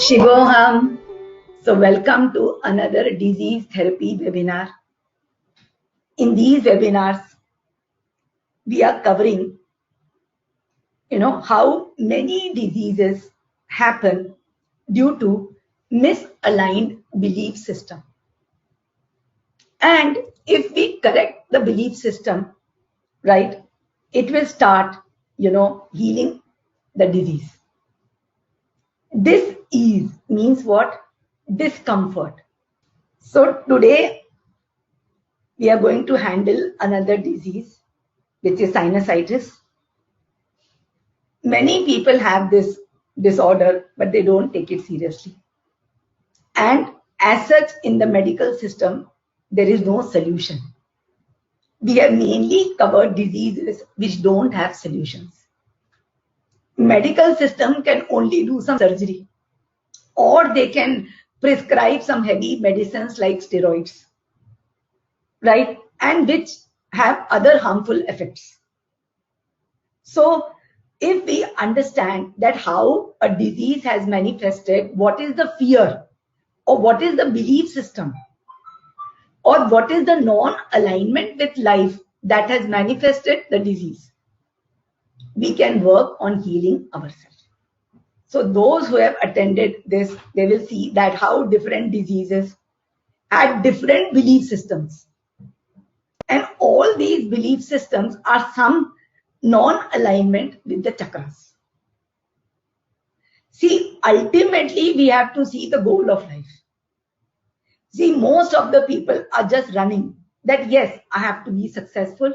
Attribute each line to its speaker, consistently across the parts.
Speaker 1: Shivoham. So welcome to another disease therapy webinar. In these webinars, we are covering, how many diseases happen due to misaligned belief system. And if we correct the belief system, right, it will start, healing the disease. Dis-ease means what? Discomfort. So today we are going to handle another disease, which is sinusitis. Many people have this disorder, but they don't take it seriously. And as such, in the medical system, there is no solution. We have mainly covered diseases which don't have solutions. Medical system can only do some surgery, or they can prescribe some heavy medicines like steroids, right? And which have other harmful effects. So if we understand that how a disease has manifested, what is the fear or what is the belief system or what is the non-alignment with life that has manifested the disease, we can work on healing ourselves. So those who have attended this, they will see that how different diseases had different belief systems. And all these belief systems are some non-alignment with the chakras. See, ultimately, we have to see the goal of life. See, most of the people are just running that, yes, I have to be successful.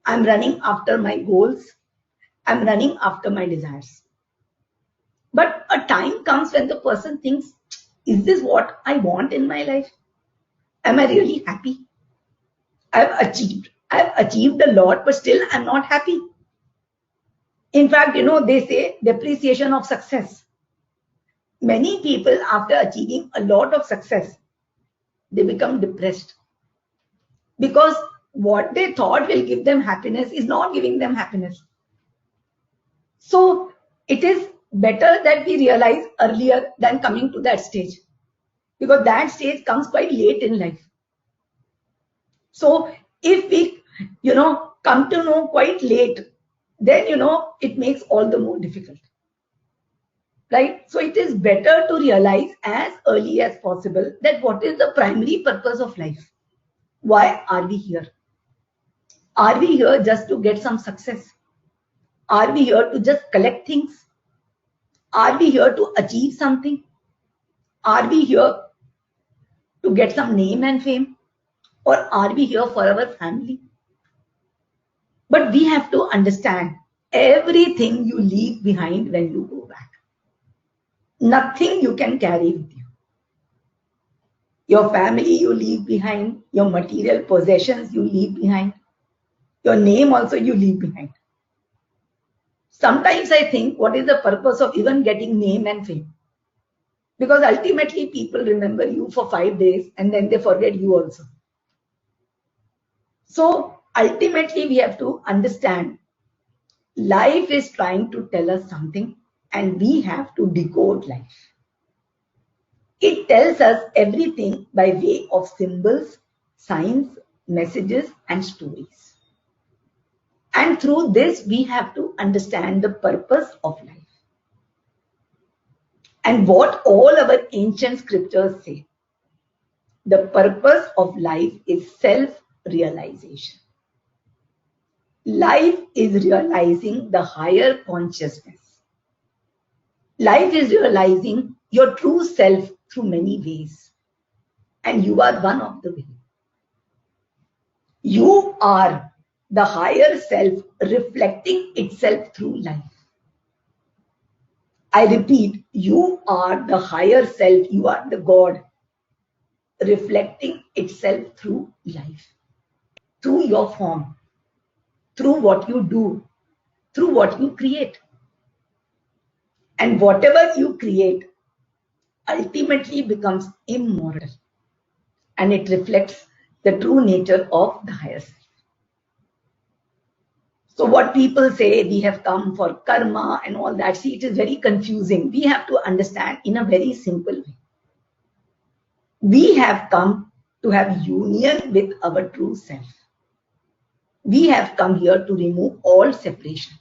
Speaker 1: I'm running after my goals. I'm running after my desires. But a time comes when the person thinks, is this what I want in my life? Am I really happy? I've achieved a lot, but still I'm not happy. In fact, they say depreciation of success. Many people, after achieving a lot of success, they become depressed because what they thought will give them happiness is not giving them happiness. So it is better that we realize earlier than coming to that stage, because that stage comes quite late in life. So if we, come to know quite late, then, it makes all the more difficult. Right? So it is better to realize as early as possible that what is the primary purpose of life? Why are we here? Are we here just to get some success? Are we here to just collect things? Are we here to achieve something? Are we here to get some name and fame? Or are we here for our family? But we have to understand everything you leave behind when you go back. Nothing you can carry with you. Your family you leave behind, your material possessions you leave behind, your name also you leave behind. Sometimes I think, what is the purpose of even getting name and fame? Because ultimately people remember you for 5 days and then they forget you also. So ultimately we have to understand life is trying to tell us something and we have to decode life. It tells us everything by way of symbols, signs, messages, and stories. And through this, we have to understand the purpose of life. And what all our ancient scriptures say. The purpose of life is self-realization. Life is realizing the higher consciousness. Life is realizing your true self through many ways. And you are one of the ways. You are the higher self reflecting itself through life. I repeat, you are the higher self, you are the God reflecting itself through life, through your form, through what you do, through what you create. And whatever you create ultimately becomes immortal, and it reflects the true nature of the higher self. So what people say, we have come for karma and all that, see, it is very confusing. We have to understand in a very simple way. We have come to have union with our true self. We have come here to remove all separation.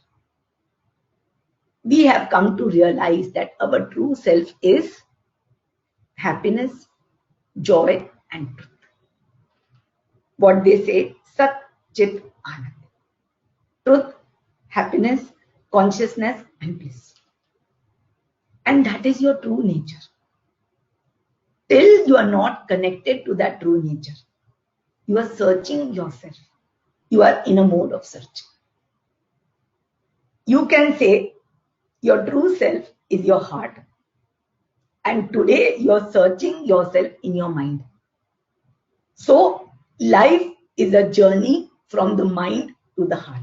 Speaker 1: We have come to realize that our true self is happiness, joy, and truth. What they say, Sat Chit Anand. Truth, happiness, consciousness, and bliss. And that is your true nature. Till you are not connected to that true nature, you are searching yourself. You are in a mode of search. You can say your true self is your heart. And today you are searching yourself in your mind. So life is a journey from the mind to the heart.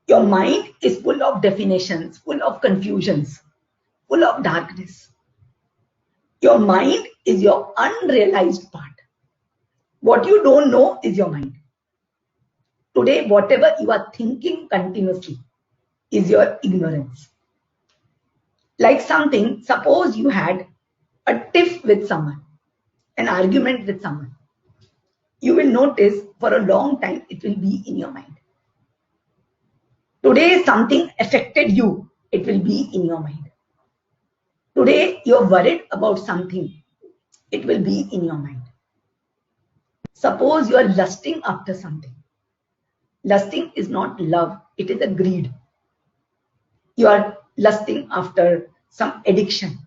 Speaker 1: Your mind is full of definitions, full of confusions, full of darkness. Your mind is your unrealized part. What you don't know is your mind. Today, whatever you are thinking continuously is your ignorance. Like something, suppose you had a tiff with someone, an argument with someone. You will notice for a long time it will be in your mind. Today, something affected you, it will be in your mind. Today, you're worried about something, it will be in your mind. Suppose you are lusting after something. Lusting is not love, it is a greed. You are lusting after some addiction.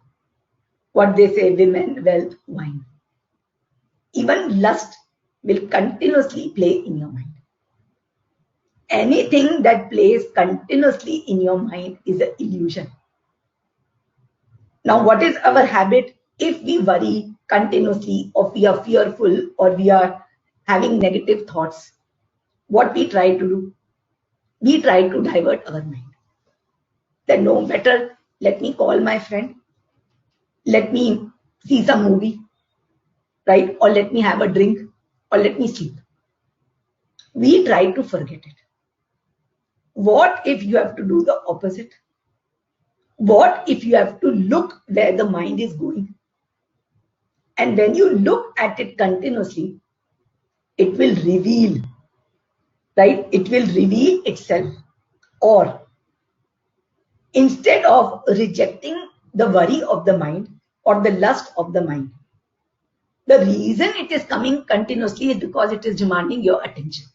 Speaker 1: What they say, women, wealth, wine. Even lust will continuously play in your mind. Anything that plays continuously in your mind is an illusion. Now, what is our habit? If we worry continuously, or we are fearful, or we are having negative thoughts, what we try to do? We try to divert our mind. Then no better, let me call my friend, let me see some movie, right? Or let me have a drink, or let me sleep. We try to forget it. What if you have to do the opposite? What if you have to look where the mind is going? And when you look at it continuously, it will reveal, right? It will reveal itself. Or instead of rejecting the worry of the mind or the lust of the mind, the reason it is coming continuously is because it is demanding your attention.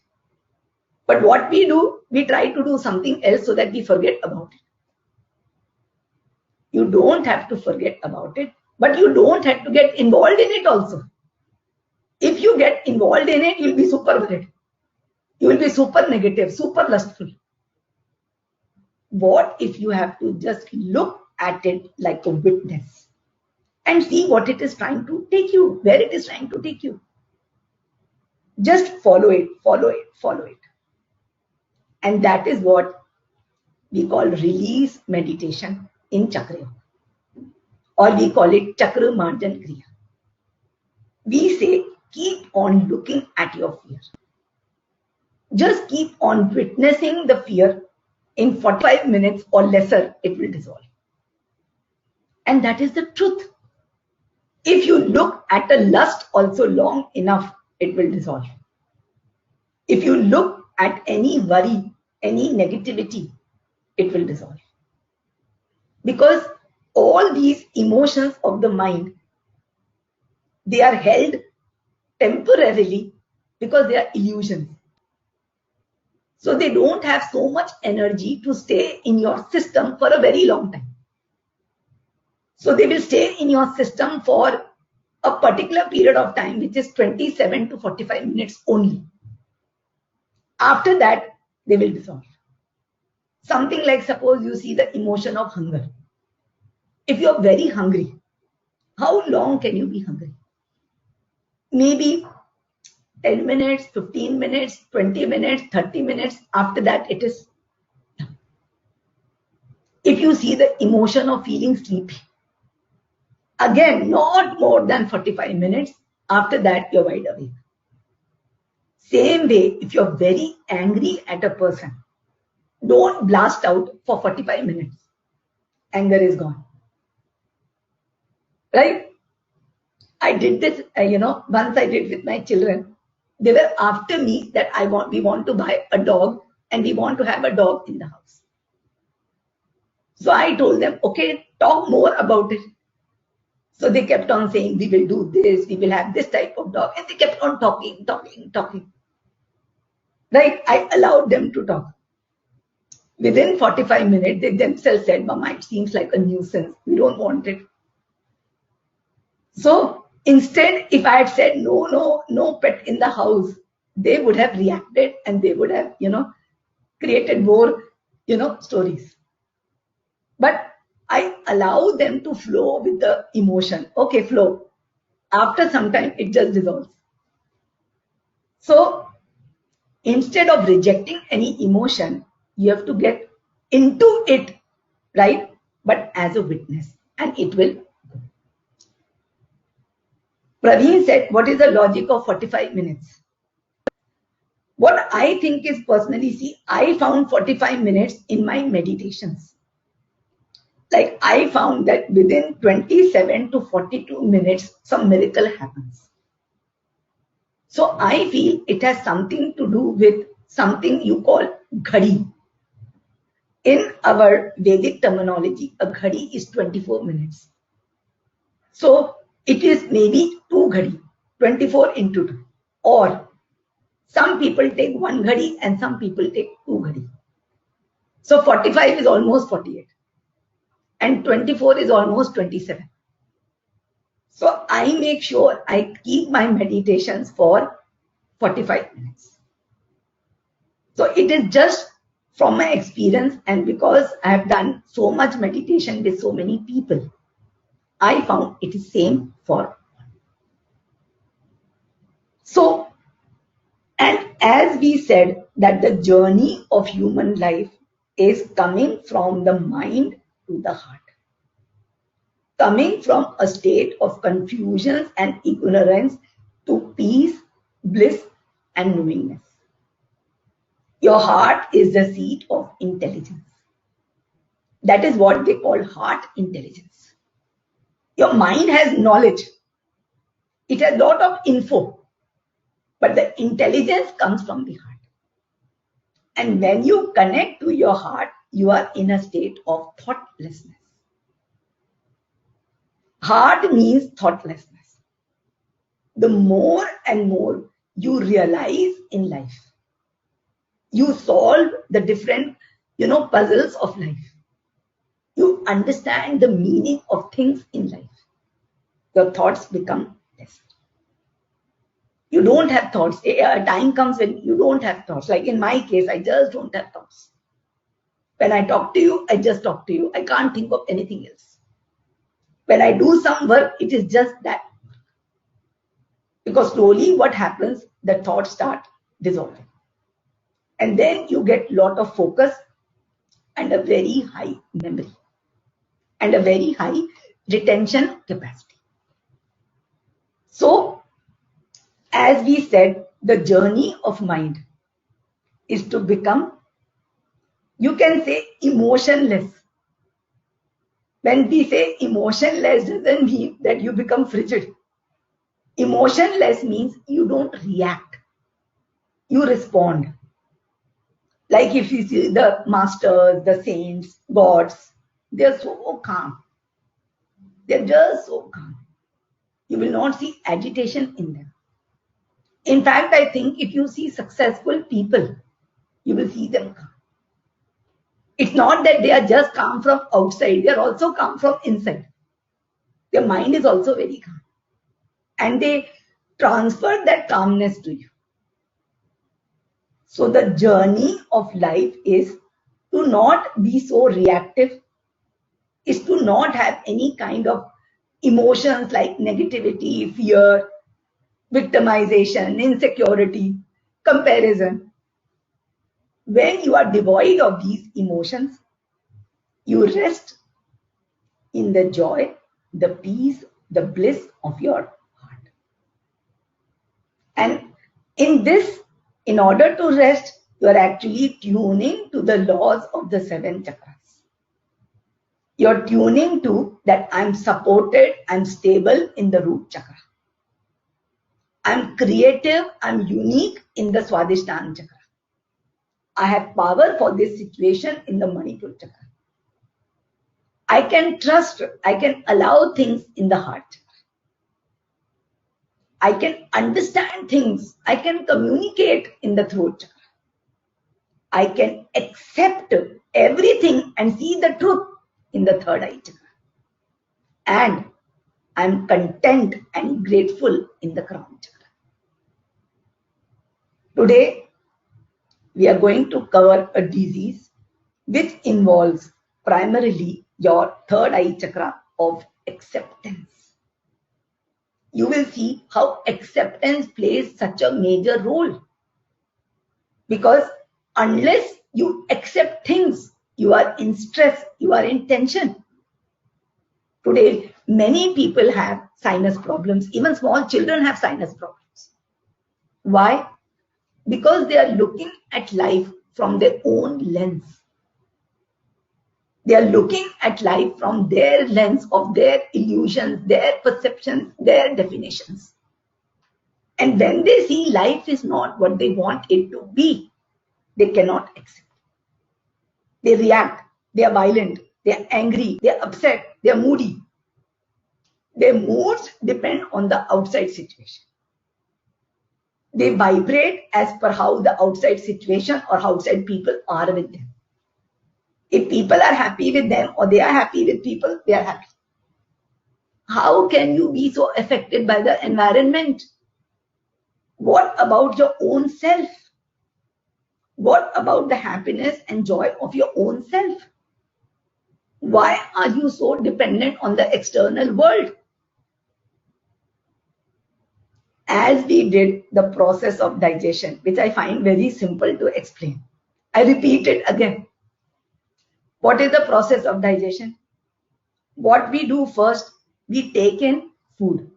Speaker 1: But what we do, we try to do something else so that we forget about it. You don't have to forget about it, but you don't have to get involved in it also. If you get involved in it, you'll be super worried. You will be super negative, super lustful. What if you have to just look at it like a witness and see what it is trying to take you, where it is trying to take you? Just follow it, follow it, follow it. And that is what we call release meditation in Chakra. Or we call it Chakra Marjan Kriya. We say, keep on looking at your fear. Just keep on witnessing the fear. In 45 minutes or lesser, it will dissolve. And that is the truth. If you look at a lust also long enough, it will dissolve. If you look at any worry, any negativity, it will dissolve. Because all these emotions of the mind, they are held temporarily because they are illusions. So they don't have so much energy to stay in your system for a very long time. So they will stay in your system for a particular period of time, which is 27 to 45 minutes only. After that, they will dissolve. Something like, suppose you see the emotion of hunger. If you are very hungry, how long can you be hungry? Maybe 10 minutes, 15 minutes, 20 minutes, 30 minutes. After that, it is done. If you see the emotion of feeling sleepy, again, not more than 45 minutes. After that, you're wide awake. Same way, if you're very angry at a person, don't blast out for 45 minutes. Anger is gone. Right? I did this, once I did with my children. They were after me that we want to buy a dog and we want to have a dog in the house. So I told them, okay, talk more about it. So they kept on saying, we will do this, we will have this type of dog. And they kept on talking. Right? I allowed them to talk. Within 45 minutes, they themselves said, Mama, it seems like a nuisance. We don't want it. So instead, if I had said, no pet in the house, they would have reacted and they would have, created more, stories. But I allow them to flow with the emotion. Okay, flow. After some time, it just dissolves. So instead of rejecting any emotion, you have to get into it, right? But as a witness, and it will. Praveen said, what is the logic of 45 minutes? What I think is personally, see, I found 45 minutes in my meditations. Like I found that within 27 to 42 minutes, some miracle happens. So I feel it has something to do with something you call ghadi. In our Vedic terminology, a ghadi is 24 minutes. So it is maybe 2 ghadi, 24 into 2. Or some people take 1 ghadi and some people take 2 ghadi. So 45 is almost 48. And 24 is almost 27. So I make sure I keep my meditations for 45 minutes. So it is just from my experience, and because I have done so much meditation with so many people, I found it is same for all. So, and as we said that the journey of human life is coming from the mind to the heart. Coming from a state of confusion and ignorance to peace, bliss, and knowingness. Your heart is the seat of intelligence. That is what they call heart intelligence. Your mind has knowledge. It has a lot of info. But the intelligence comes from the heart. And when you connect to your heart, you are in a state of thoughtlessness. Heart means thoughtlessness. The more and more you realize in life, you solve the different, puzzles of life. You understand the meaning of things in life. Your thoughts become less. You don't have thoughts. A time comes when you don't have thoughts. Like in my case, I just don't have thoughts. When I talk to you, I just talk to you. I can't think of anything else. When I do some work, it is just that. Because slowly what happens, the thoughts start dissolving. And then you get a lot of focus and a very high memory and a very high retention capacity. So, as we said, the journey of mind is to become, you can say, emotionless. When we say emotionless, doesn't mean that you become frigid. Emotionless means you don't react. You respond. Like if you see the masters, the saints, gods, they're so calm. They're just so calm. You will not see agitation in them. In fact, I think if you see successful people, you will see them calm. It's not that they are just calm from outside, they are also calm from inside. Their mind is also very calm. And they transfer that calmness to you. So the journey of life is to not be so reactive, is to not have any kind of emotions like negativity, fear, victimization, insecurity, comparison. When you are devoid of these emotions, you rest in the joy, the peace, the bliss of your heart. And in this In order to rest, you are actually tuning to the laws of the 7 chakras. You're tuning to that I'm supported, I'm stable in the root chakra. I'm creative, I'm unique in the Swadhisthana chakra. I have power for this situation in the Manipur chakra. I can trust, I can allow things in the heart chakra. I can understand things, I can communicate in the throat chakra. I can accept everything and see the truth in the third eye chakra. And I'm content and grateful in the crown chakra. Today, we are going to cover a disease which involves primarily your third eye chakra of acceptance. You will see how acceptance plays such a major role. Because unless you accept things, you are in stress, you are in tension. Today, many people have sinus problems. Even small children have sinus problems. Why? Because they are looking at life from their own lens. They are looking at life from their lens of their illusions, their perceptions, their definitions. And when they see life is not what they want it to be, they cannot accept. They react, they are violent, they are angry, they are upset, they are moody. Their moods depend on the outside situation. They vibrate as per how the outside situation or outside people are with them. If people are happy with them or they are happy with people, they are happy. How can you be so affected by the environment? What about your own self? What about the happiness and joy of your own self? Why are you so dependent on the external world? As we did the process of digestion, which I find very simple to explain, I repeat it again. What is the process of digestion? What we do first, we take in food.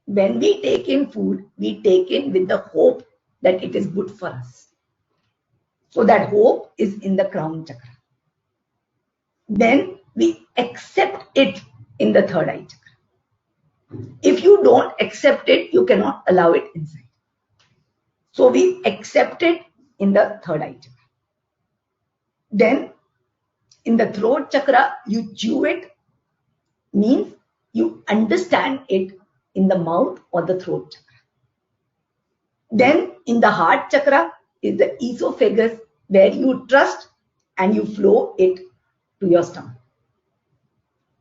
Speaker 1: When we take in food, we take in with the hope that it is good for us. So that hope is in the crown chakra. Then we accept it in the third eye chakra. If you don't accept it, you cannot allow it inside. So we accept it in the third eye chakra. Then in the throat chakra, you chew it, means you understand it in the mouth or the throat chakra. Then in the heart chakra is the esophagus, where you trust and you flow it to your stomach.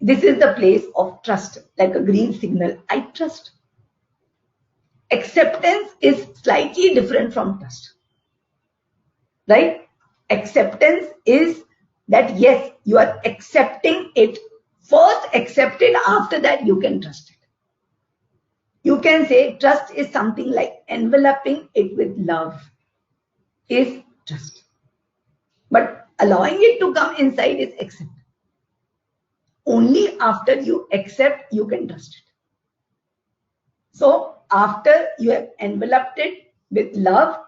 Speaker 1: This is the place of trust, like a green signal. I trust. Acceptance is slightly different from trust. Right? Acceptance is that yes, you are accepting it. First accept it, after that you can trust it. You can say trust is something like enveloping it with love is trust. But allowing it to come inside is accept. Only after you accept, you can trust it. So after you have enveloped it with love,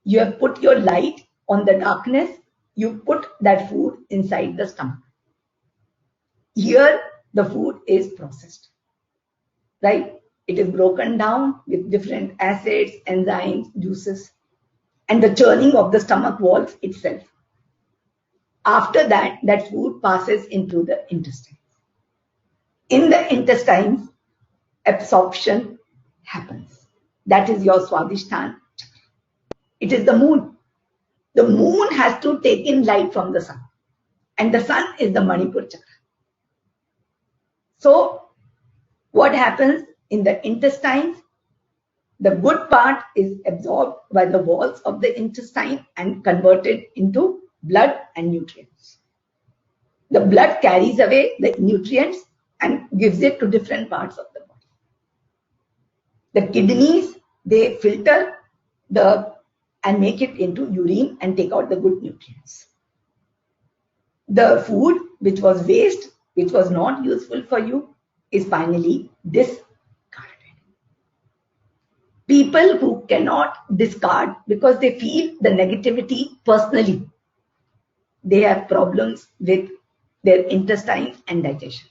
Speaker 1: you have put your light on the darkness, you put that food inside the stomach. Here, the food is processed, right? It is broken down with different acids, enzymes, juices, and the churning of the stomach walls itself. After that, that food passes into the intestines. In the intestines, absorption happens. That is your Swadhisthana chakra. It is the moon. The moon has to take in light from the sun. And the sun is the Manipur chakra. So, what happens in the intestines? The good part is absorbed by the walls of the intestine and converted into blood and nutrients. The blood carries away the nutrients and gives it to different parts of the body. The kidneys, they filter and make it into urine and take out the good nutrients. The food which was waste, which was not useful for you, is finally discarded. People who cannot discard because they feel the negativity personally, they have problems with their intestines and digestion.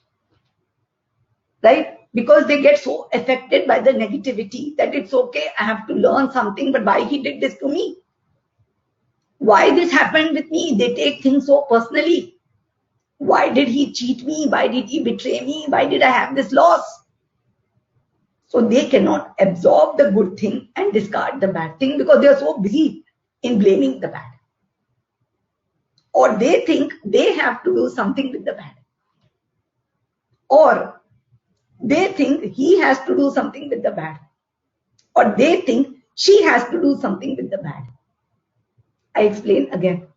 Speaker 1: Right? Because they get so affected by the negativity that it's okay, I have to learn something, but why he did this to me? Why this happened with me? They take things so personally. Why did he cheat me? Why did he betray me? Why did I have this loss? So they cannot absorb the good thing and discard the bad thing because they are so busy in blaming the bad. Or they think they have to do something with the bad. Or they think he has to do something with the bad. Or they think she has to do something with the bad. I explain again.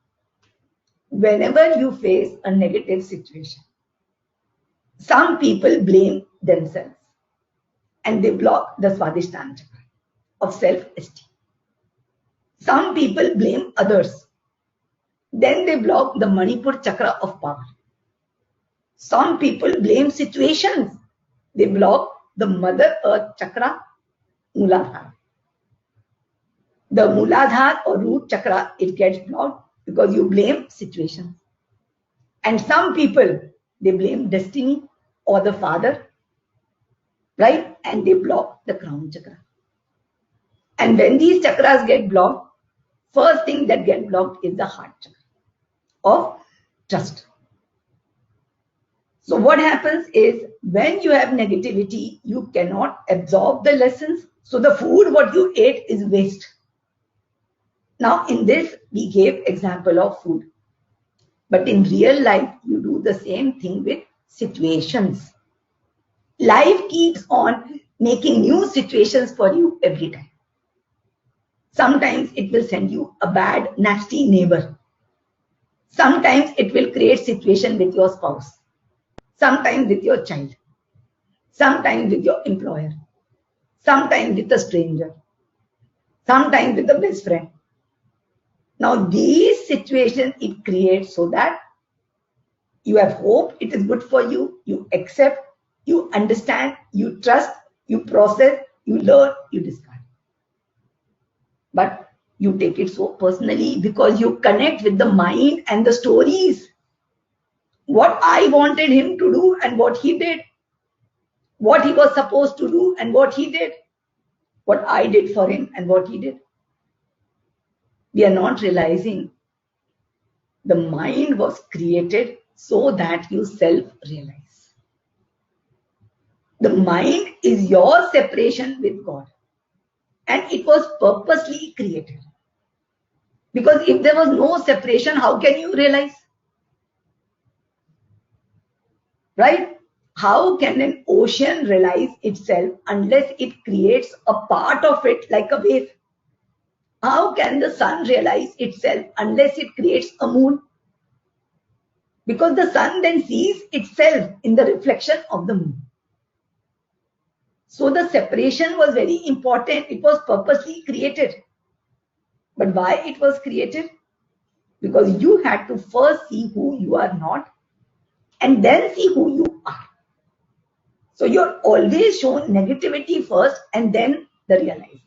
Speaker 1: Whenever you face a negative situation, some people blame themselves and they block the Swadhisthana chakra of self-esteem. Some people blame others. Then they block the Manipur chakra of power. Some people blame situations. They block the Mother Earth chakra, Mooladhara. The Mooladhara or root chakra, it gets blocked because you blame situations. And some people, they blame destiny or the father, right? And they block the crown chakra. And when these chakras get blocked, first thing that gets blocked is the heart chakra of trust. So what happens is when you have negativity, you cannot absorb the lessons. So the food what you ate is waste. Now in this, we gave example of food. But in real life, you do the same thing with situations. Life keeps on making new situations for you every time. Sometimes it will send you a bad, nasty neighbor. Sometimes it will create situation with your spouse. Sometimes with your child. Sometimes with your employer. Sometimes with a stranger. Sometimes with a best friend. Now these situations it creates so that you have hope, it is good for you, you accept, you understand, you trust, you process, you learn, you discard. But you take it so personally because you connect with the mind and the stories. What I wanted him to do and what he did. What he was supposed to do and what he did. What I did for him and what he did. We are not realizing the mind was created so that you self-realize. The mind is your separation with God. And it was purposely created. Because if there was no separation, how can you realize? Right? How can an ocean realize itself unless it creates a part of it like a wave? How can the sun realize itself unless it creates a moon? Because the sun then sees itself in the reflection of the moon. So the separation was very important. It was purposely created. But why it was created? Because you had to first see who you are not and then see who you are. So you're always shown negativity first and then the realization.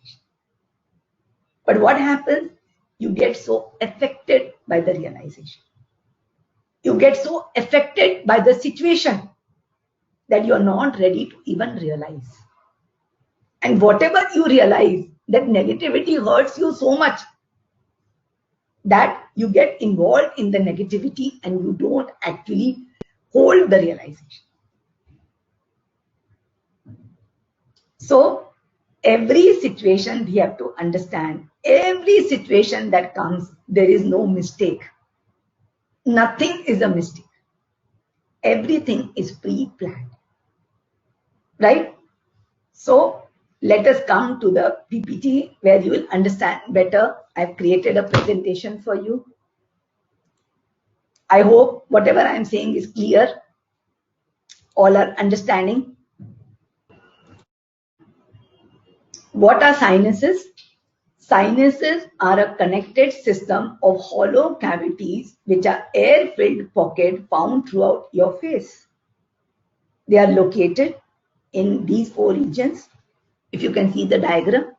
Speaker 1: But what happens? You get so affected by the realization. You get so affected by the situation that you're not ready to even realize. And whatever you realize, that negativity hurts you so much that you get involved in the negativity and you don't actually hold the realization. So every situation we have to understand, every situation that comes, there is no mistake. Nothing is a mistake. Everything is pre-planned. Right? So let us come to the PPT where you will understand better. I've created a presentation for you. I hope whatever I'm saying is clear. All are understanding. What are sinuses? Sinuses are a connected system of hollow cavities which are air-filled pockets found throughout your face. They are located in these 4 regions. If you can see the diagram,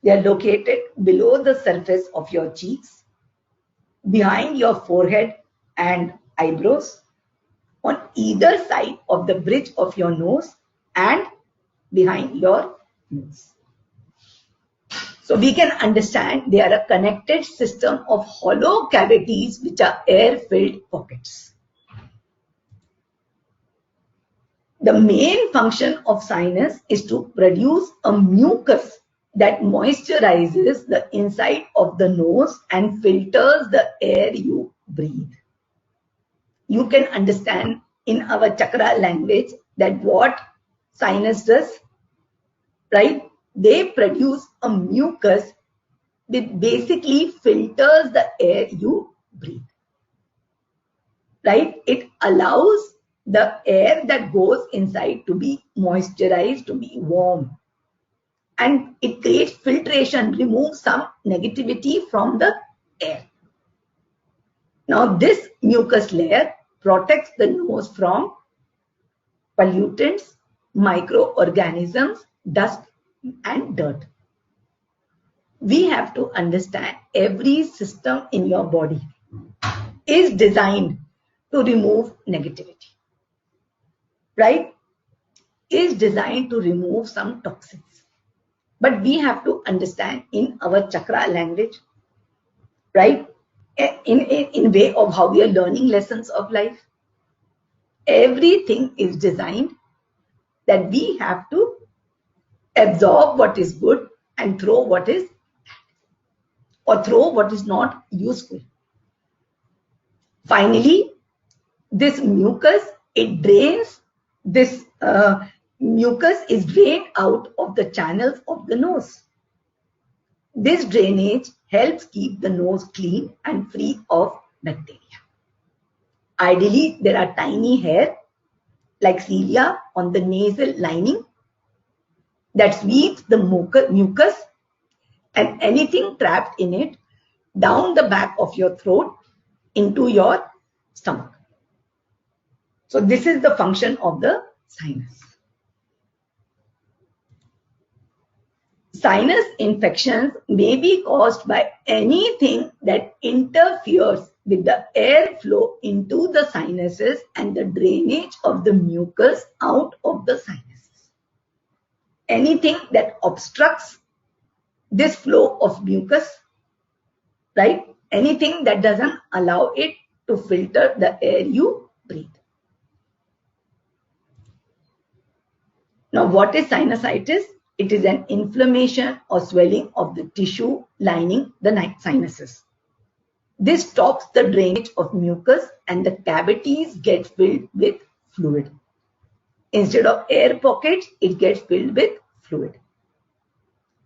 Speaker 1: They are located below the surface of your cheeks, behind your forehead and eyebrows, on either side of the bridge of your nose and behind your nose. So we can understand they are a connected system of hollow cavities which are air-filled pockets. The main function of sinus is to produce a mucus that moisturizes the inside of the nose and filters the air you breathe. You can understand in our chakra language that what sinus does, right? They produce a mucus that basically filters the air you breathe, right? It allows the air that goes inside to be moisturized, to be warm. And it creates filtration, removes some negativity from the air. Now this mucus layer protects the nose from pollutants, microorganisms, dust and dirt. We have to understand every system in your body is designed to remove negativity, right? Is designed to remove some toxins. But we have to understand in our chakra language, right? In way of how we are learning lessons of life. Everything is designed that we have to absorb what is good and throw what is or throw what is not useful. Finally, this mucus, it drains, this mucus is drained out of the channels of the nose. This drainage helps keep the nose clean and free of bacteria. Ideally, there are tiny hair like cilia on the nasal lining that sweeps the mucus and anything trapped in it down the back of your throat into your stomach. So this is the function of the sinus. Sinus infections may be caused by anything that interferes with the airflow into the sinuses and the drainage of the mucus out of the sinuses. Anything that obstructs this flow of mucus, right? Anything that doesn't allow it to filter the air you breathe. Now, what is sinusitis? It is an inflammation or swelling of the tissue lining the sinuses. This stops the drainage of mucus and the cavities get filled with fluid. Instead of air pockets, it gets filled with fluid.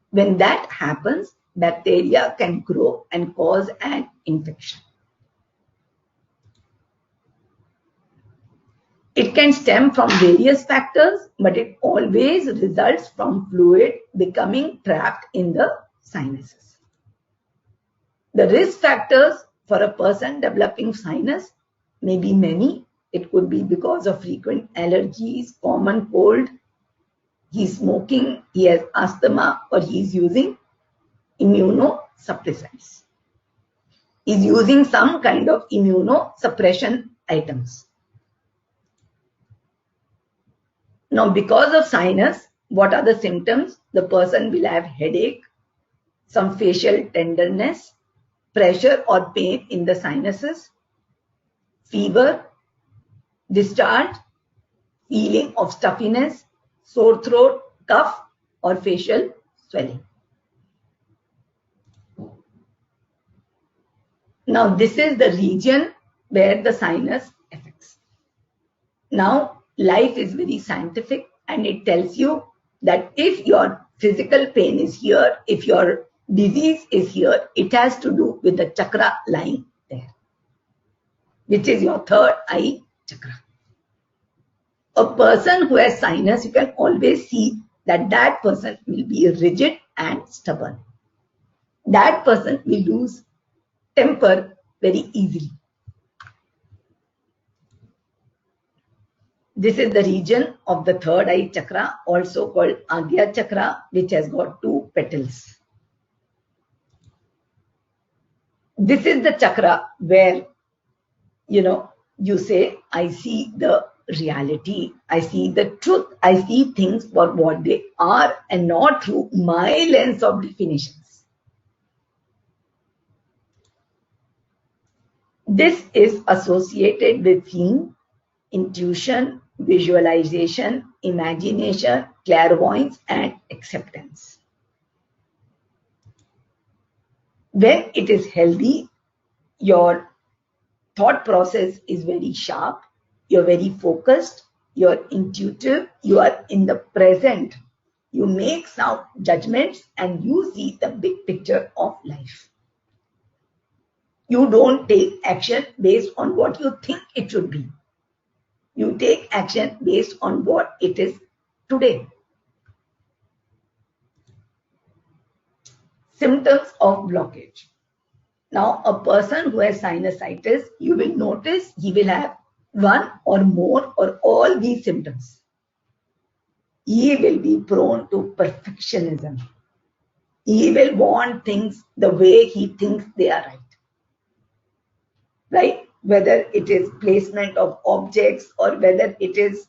Speaker 1: When that happens, bacteria can grow and cause an infection. It can stem from various factors, but it always results from fluid becoming trapped in the sinuses. The risk factors for a person developing sinus may be many. It could be because of frequent allergies, common cold, he's smoking, he has asthma, or he's using immunosuppressants. He's using some kind of immunosuppression items. Now, because of sinus, what are the symptoms? The person will have headache, some facial tenderness, pressure or pain in the sinuses, fever, discharge, feeling of stuffiness, sore throat, cough, or facial swelling. Now, this is the region where the sinus affects. Now, life is very scientific and it tells you that if your physical pain is here, if your disease is here, it has to do with the chakra lying there, which is your third eye chakra. A person who has sinus, you can always see that that person will be rigid and stubborn. That person will lose temper very easily. This is the region of the third eye chakra, also called Agya chakra, which has got two petals. This is the chakra where, you say, I see the reality, I see the truth, I see things for what they are and not through my lens of definitions. This is associated with seeing, intuition, visualization, imagination, clairvoyance, and acceptance. When it is healthy, your thought process is very sharp, you're very focused, you're intuitive, you are in the present, you make sound judgments, and you see the big picture of life. You don't take action based on what you think it should be. You take action based on what it is today. Symptoms of blockage. Now, a person who has sinusitis, you will notice he will have one or more or all these symptoms. He will be prone to perfectionism. He will want things the way he thinks they are right. Right? Whether it is placement of objects or whether it is,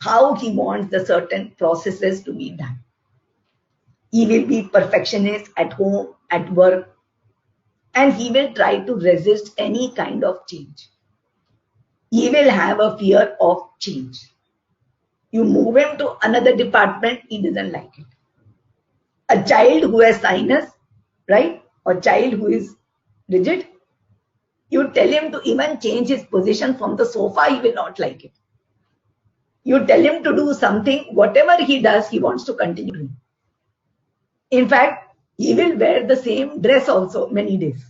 Speaker 1: how he wants the certain processes to be done. He will be perfectionist at home, at work, and he will try to resist any kind of change. He will have a fear of change. You move him to another department, he doesn't like it. A child who has sinus, right, or child who is rigid, you tell him to even change his position from the sofa, he will not like it. You tell him to do something, whatever he does, he wants to continue doing. In fact, he will wear the same dress also many days.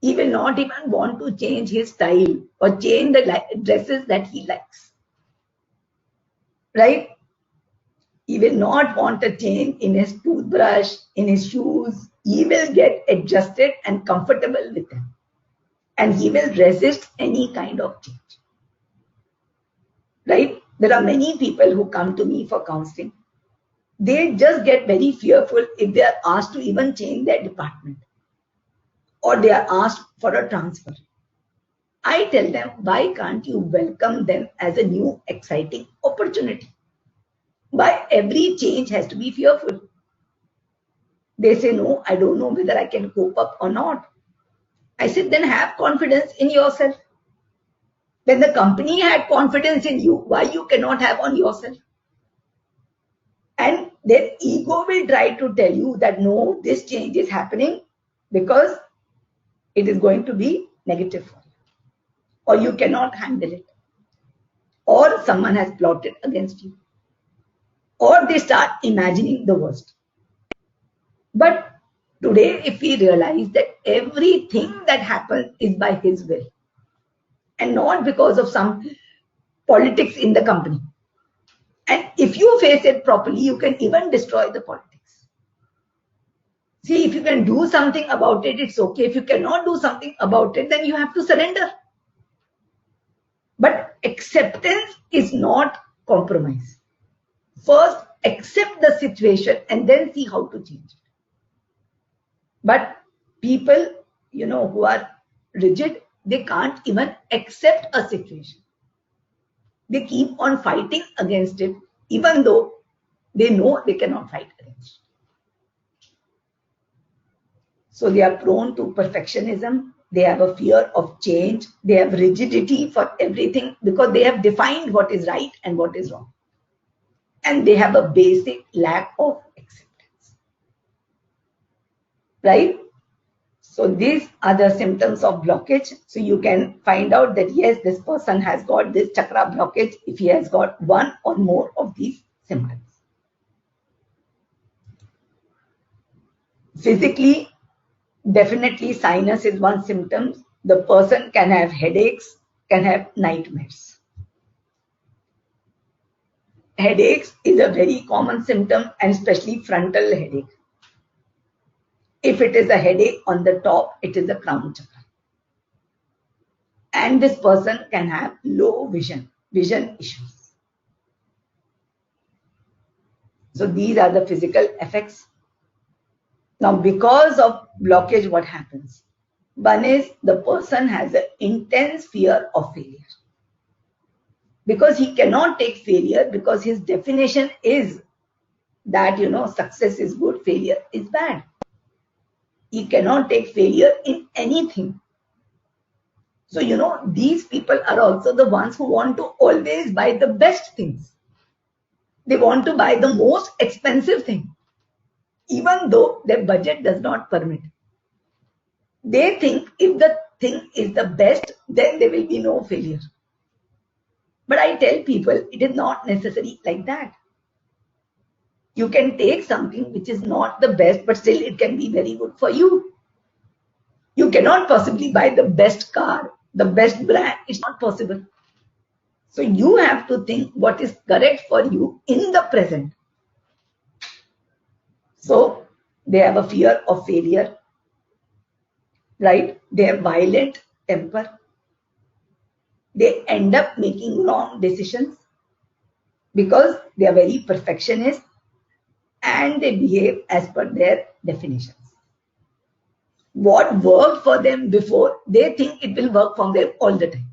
Speaker 1: He will not even want to change his style or change the dresses that he likes. Right? He will not want a change in his toothbrush, in his shoes. He will get adjusted and comfortable with them. And he will resist any kind of change. Right? There are many people who come to me for counseling. They just get very fearful if they are asked to even change their department or they are asked for a transfer. I tell them, why can't you welcome them as a new exciting opportunity? Why every change has to be fearful? They say, no, I don't know whether I can cope up or not. I said, then have confidence in yourself. When the company had confidence in you, why you cannot have on yourself? And their ego will try to tell you that no, this change is happening because it is going to be negative for you, or you cannot handle it, or someone has plotted against you, or they start imagining the worst. But today, if we realize that everything that happens is by his will and not because of some politics in the company, and if you face it properly, you can even destroy the politics. See, if you can do something about it, it's okay. If you cannot do something about it, then you have to surrender. But acceptance is not compromise. First, accept the situation and then see how to change it. But people, who are rigid, they can't even accept a situation. They keep on fighting against it, even though they know they cannot fight against it. So they are prone to perfectionism. They have a fear of change. They have rigidity for everything because they have defined what is right and what is wrong. And they have a basic lack of acceptance. Right? So these are the symptoms of blockage. So you can find out that yes, this person has got this chakra blockage if he has got one or more of these symptoms. Physically, definitely sinus is one symptom. The person can have headaches, can have nightmares. Headaches is a very common symptom, and especially frontal headache. If it is a headache on the top, it is the crown chakra. And this person can have low vision issues. So these are the physical effects. Now, because of blockage, what happens? One is the person has an intense fear of failure because he cannot take failure because his definition is that, success is good, failure is bad. He cannot take failure in anything. So, these people are also the ones who want to always buy the best things. They want to buy the most expensive thing, even though their budget does not permit. They think if the thing is the best, then there will be no failure. But I tell people it is not necessary like that. You can take something which is not the best, but still it can be very good for you. You cannot possibly buy the best car, the best brand. It's not possible. So you have to think what is correct for you in the present. So they have a fear of failure, right? They have violent temper. They end up making wrong decisions because they are very perfectionist and they behave as per their definitions. What worked for them before, they think it will work for them all the time.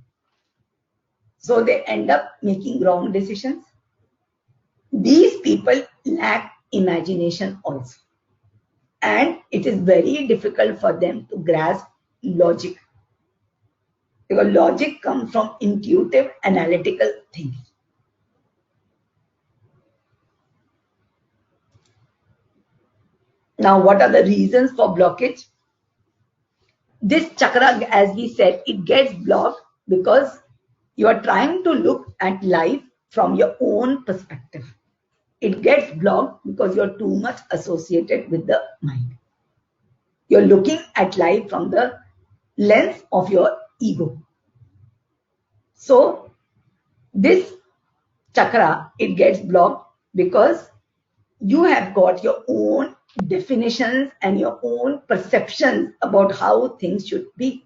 Speaker 1: So they end up making wrong decisions. These people lack imagination also. And it is very difficult for them to grasp logic. Because logic comes from intuitive, analytical thinking. Now, what are the reasons for blockage? This chakra, as we said, it gets blocked because you are trying to look at life from your own perspective. It gets blocked because you're too much associated with the mind. You're looking at life from the lens of your ego. So this chakra, it gets blocked because you have got your own definitions and your own perceptions about how things should be.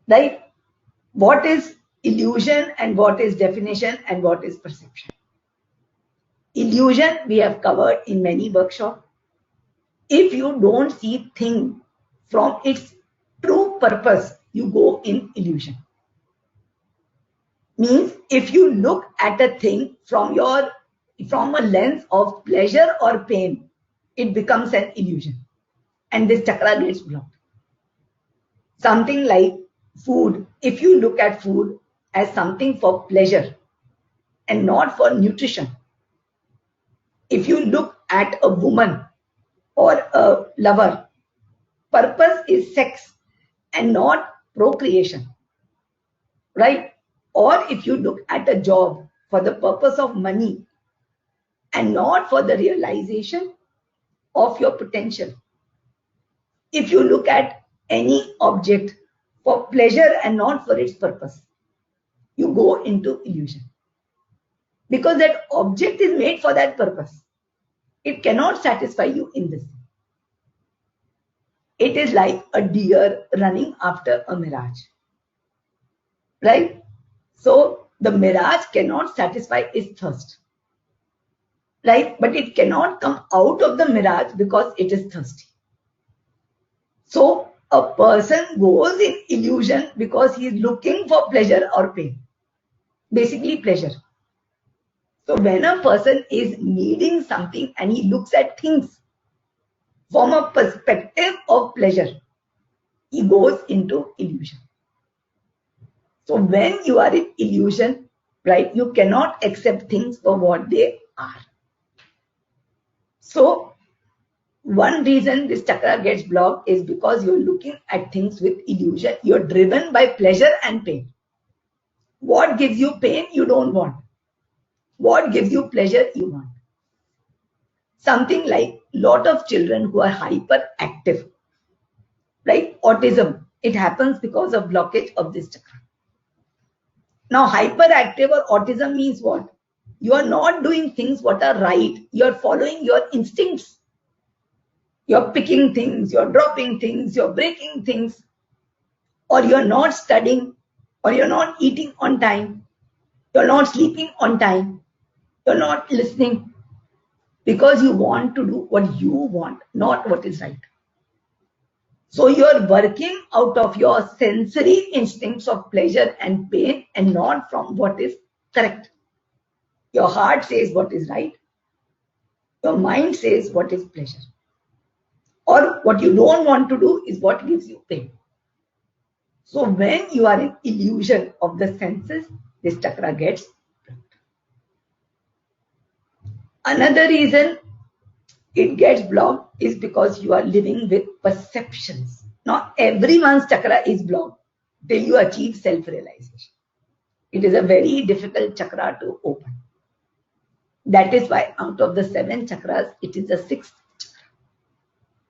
Speaker 1: Right? What is illusion and what is definition and what is perception? Illusion we have covered in many workshops. If you don't see thing from its true purpose, you go in illusion. Means if you look at a thing from a lens of pleasure or pain, it becomes an illusion. And this chakra gets blocked. Something like food, if you look at food as something for pleasure and not for nutrition, if you look at a woman or a lover, purpose is sex and not procreation, right? Or if you look at a job for the purpose of money and not for the realization of your potential. If you look at any object for pleasure and not for its purpose, you go into illusion. Because that object is made for that purpose. It cannot satisfy you in this. It is like a deer running after a mirage. Right? So the mirage cannot satisfy its thirst. Right? But it cannot come out of the mirage because it is thirsty. So a person goes in illusion because he is looking for pleasure or pain. Basically pleasure. So when a person is needing something and he looks at things from a perspective of pleasure, he goes into illusion. So when you are in illusion, right, you cannot accept things for what they are. So one reason this chakra gets blocked is because you're looking at things with illusion. You're driven by pleasure and pain. What gives you pain, you don't want. What gives you pleasure, you want. Something like lot of children who are hyperactive, right? Autism, it happens because of blockage of this chakra. Now, hyperactive or autism means what? You are not doing things what are right. You are following your instincts. You're picking things, you're dropping things, you're breaking things, or you're not studying, or you're not eating on time, you're not sleeping on time, you're not listening. because you want to do what you want, not what is right. So you're working out of your sensory instincts of pleasure and pain and not from what is correct. Your heart says what is right. Your mind says what is pleasure. Or what you don't want to do is what gives you pain. So when you are in illusion of the senses, this chakra gets blocked. Another reason it gets blocked is because you are living with perceptions. Now everyone's chakra is blocked till you achieve self-realization. It is a very difficult chakra to open. That is why out of the 7 chakras, it is the 6th chakra.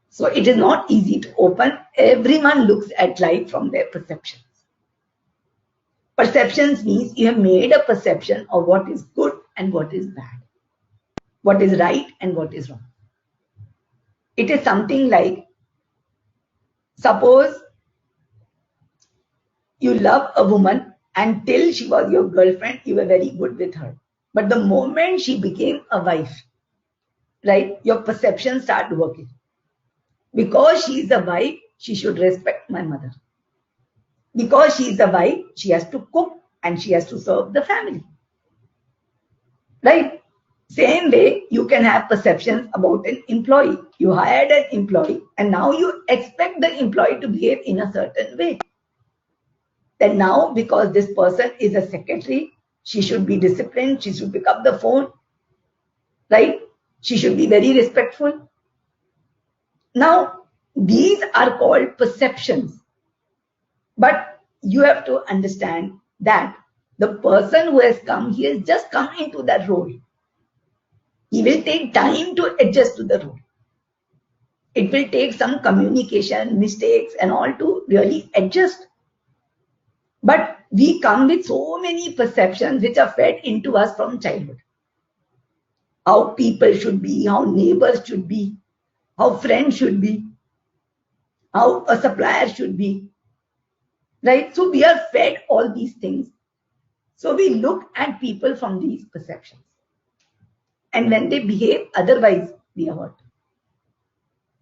Speaker 1: So it is not easy to open. Everyone looks at life from their perceptions. Perceptions means you have made a perception of what is good and what is bad, what is right and what is wrong. It is something like, suppose you love a woman and till she was your girlfriend, you were very good with her. But the moment she became a wife, right, your perceptions start working. Because she is a wife, she should respect my mother. Because she is a wife, she has to cook and she has to serve the family. Right? Same way, you can have perceptions about an employee. You hired an employee and now you expect the employee to behave in a certain way. Then now, because this person is a secretary, she should be disciplined, she should pick up the phone, right? She should be very respectful. Now, these are called perceptions. But you have to understand that the person who has come, he has just come into that role. He will take time to adjust to the role. It will take some communication, mistakes and all to really adjust. But we come with so many perceptions which are fed into us from childhood. How people should be, how neighbors should be, how friends should be, how a supplier should be. Right? So we are fed all these things. So we look at people from these perceptions. And when they behave otherwise, we are hurt.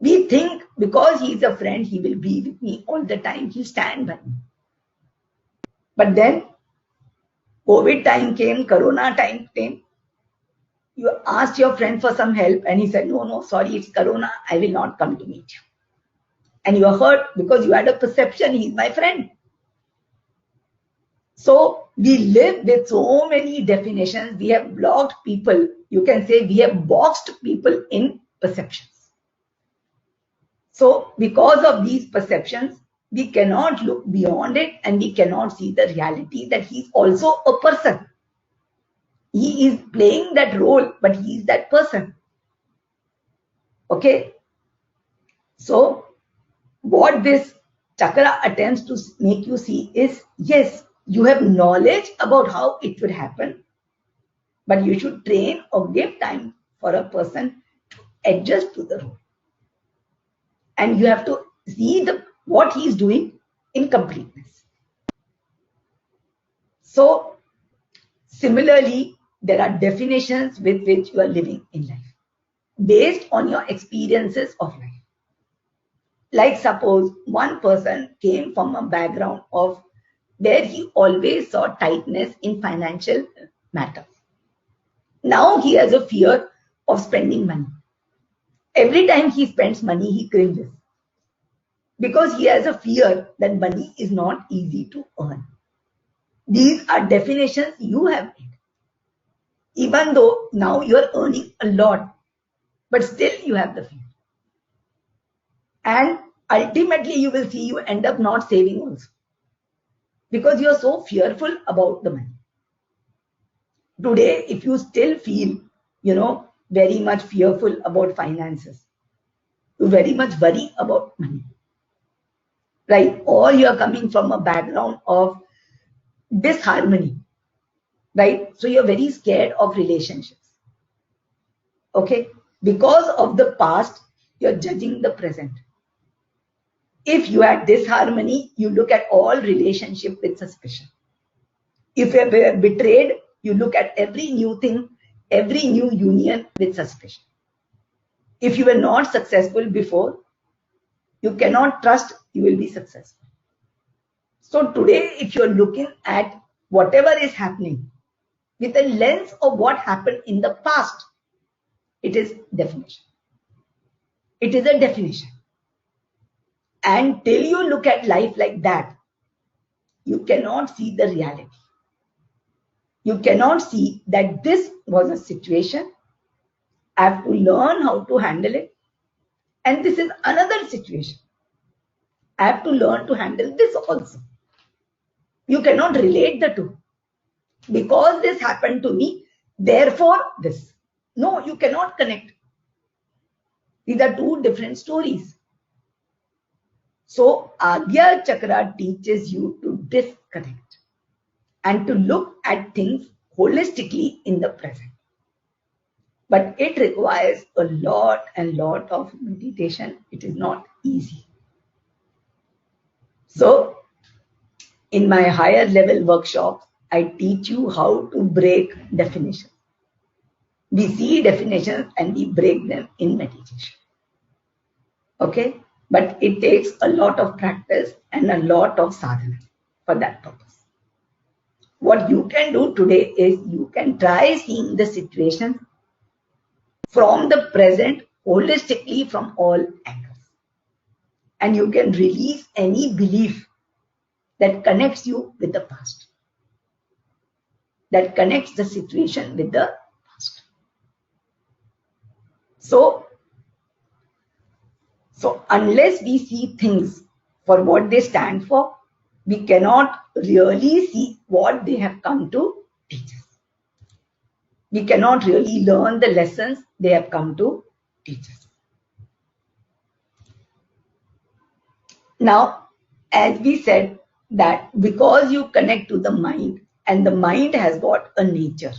Speaker 1: We think because he is a friend, he will be with me all the time, he'll stand by me. But then COVID time came, Corona time came. You asked your friend for some help and he said, no, sorry, it's Corona, I will not come to meet you. And you are hurt because you had a perception, he's my friend. So we live with so many definitions. We have blocked people. You can say we have boxed people in perceptions. So because of these perceptions, we cannot look beyond it and we cannot see the reality that he's also a person. He is playing that role, but he is that person. Okay. So what this chakra attempts to make you see is, yes, you have knowledge about how it would happen, but you should train or give time for a person to adjust to the role. And you have to see what he is doing in completeness. So similarly, there are definitions with which you are living in life based on your experiences of life. Like suppose one person came from a background of where he always saw tightness in financial matters. Now he has a fear of spending money. Every time he spends money, he cringes because he has a fear that money is not easy to earn. These are definitions you have made. Even though now you are earning a lot, but still you have the fear. And ultimately you will see you end up not saving also, because you are so fearful about the money. Today, if you still feel, very much fearful about finances, you very much worry about money, right? Or you are coming from a background of disharmony, right? So you're very scared of relationships. Okay? Because of the past, you're judging the present. If you had disharmony, you look at all relationship with suspicion. If you were betrayed, you look at every new thing, every new union with suspicion. If you were not successful before, you cannot trust you will be successful. So today, if you're looking at whatever is happening with a lens of what happened in the past, it is definition. It is a definition. And till you look at life like that, you cannot see the reality. You cannot see that this was a situation. I have to learn how to handle it. And this is another situation. I have to learn to handle this also. You cannot relate the two. Because this happened to me, therefore this. No, you cannot connect. These are two different stories. So Agya Chakra teaches you to disconnect and to look at things holistically in the present. But it requires a lot of meditation. It is not easy. So in my higher level workshops, I teach you how to break definitions. We see definitions and we break them in meditation. Okay? But it takes a lot of practice and a lot of sadhana for that purpose. What you can do today is you can try seeing the situation from the present holistically from all angles. And you can release any belief that connects you with the past, that connects the situation with the past. So unless we see things for what they stand for, we cannot really see what they have come to teach us. We cannot really learn the lessons they have come to teach us. Now, as we said, that because you connect to the mind, and the mind has got a nature.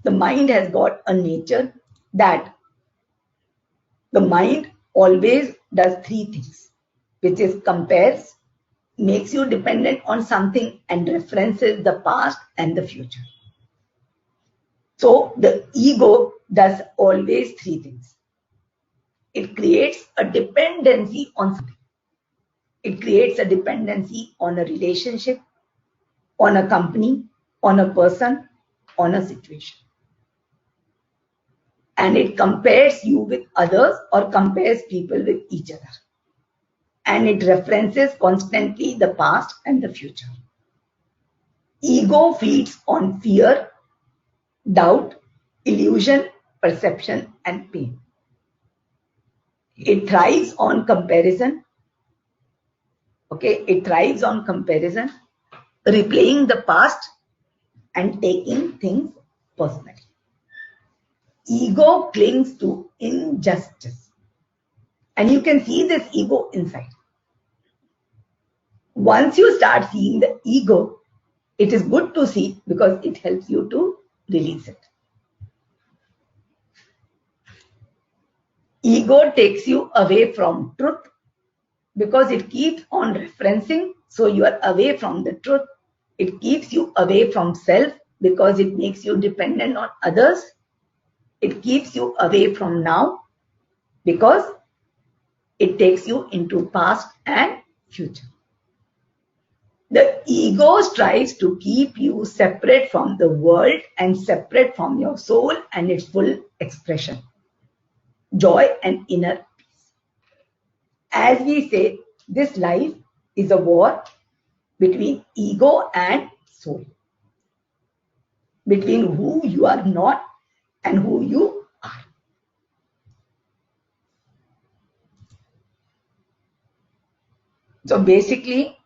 Speaker 1: The mind has got a nature that the mind always does three things, which is compares, makes you dependent on something, and references the past and the future. So the ego does always three things. It creates a dependency on something. It creates a dependency on a relationship, on a company, on a person, on a situation. And it compares you with others or compares people with each other. And it references constantly the past and the future. Ego feeds on fear, doubt, illusion, perception, and pain. It thrives on comparison. Okay, it thrives on comparison, replaying the past and taking things personally. Ego clings to injustice. And you can see this ego inside. Once you start seeing the ego, it is good to see because it helps you to release it. Ego takes you away from truth because it keeps on referencing, so you are away from the truth. It keeps you away from self because it makes you dependent on others. It keeps you away from now because it takes you into past and future. The ego strives to keep you separate from the world and separate from your soul and its full expression, joy and inner peace. As we say, this life is a war between ego and soul, between who you are not and who you are. So basically,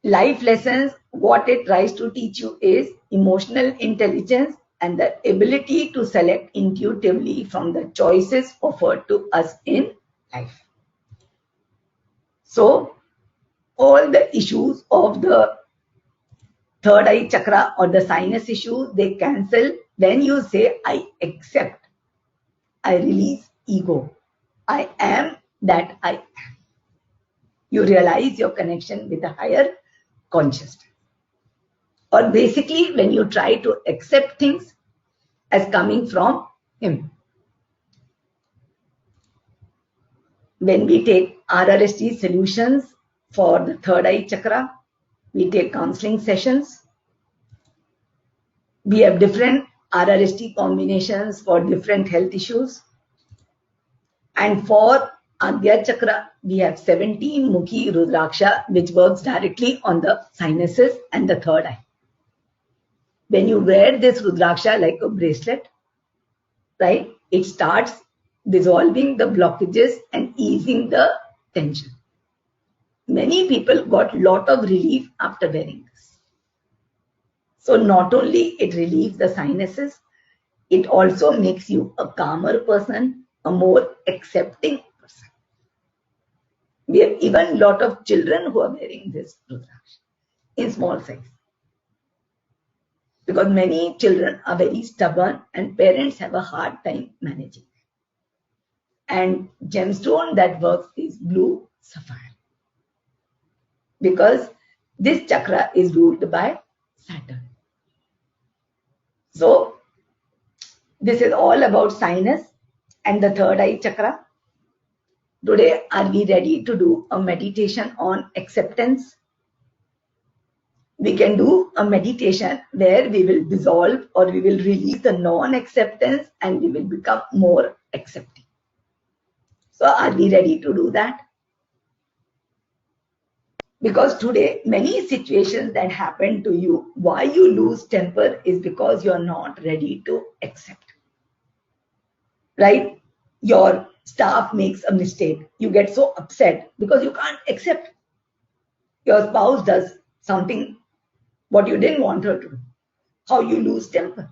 Speaker 1: life lessons, what it tries to teach you is emotional intelligence and the ability to select intuitively from the choices offered to us in life. So all the issues of the third eye chakra or the sinus issue, they cancel when you say, I accept, I release ego, I am that I am. You realize your connection with the higher consciousness. Or basically, when you try to accept things as coming from him. When we take RRST solutions for the third eye chakra, we take counseling sessions. We have different RRST combinations for different health issues. And for Adya Chakra, we have 17 Mukhi Rudraksha, which works directly on the sinuses and the third eye. When you wear this Rudraksha like a bracelet, right, it starts dissolving the blockages and easing the tension. Many people got lot of relief after wearing this. So not only it relieves the sinuses, it also makes you a calmer person, a more accepting person. We have even lot of children who are wearing this Rudraksha in small size. Because many children are very stubborn and parents have a hard time managing. And gemstone that works is blue sapphire. Because this chakra is ruled by Saturn. So this is all about sinus and the third eye chakra. Today, are we ready to do a meditation on acceptance? We can do a meditation where we will dissolve or we will release the non-acceptance and we will become more accepting. So are we ready to do that? Because today, many situations that happen to you, why you lose temper is because you're not ready to accept. Right? Your staff makes a mistake. You get so upset because you can't accept. Your spouse does something what you didn't want her to do. How you lose temper.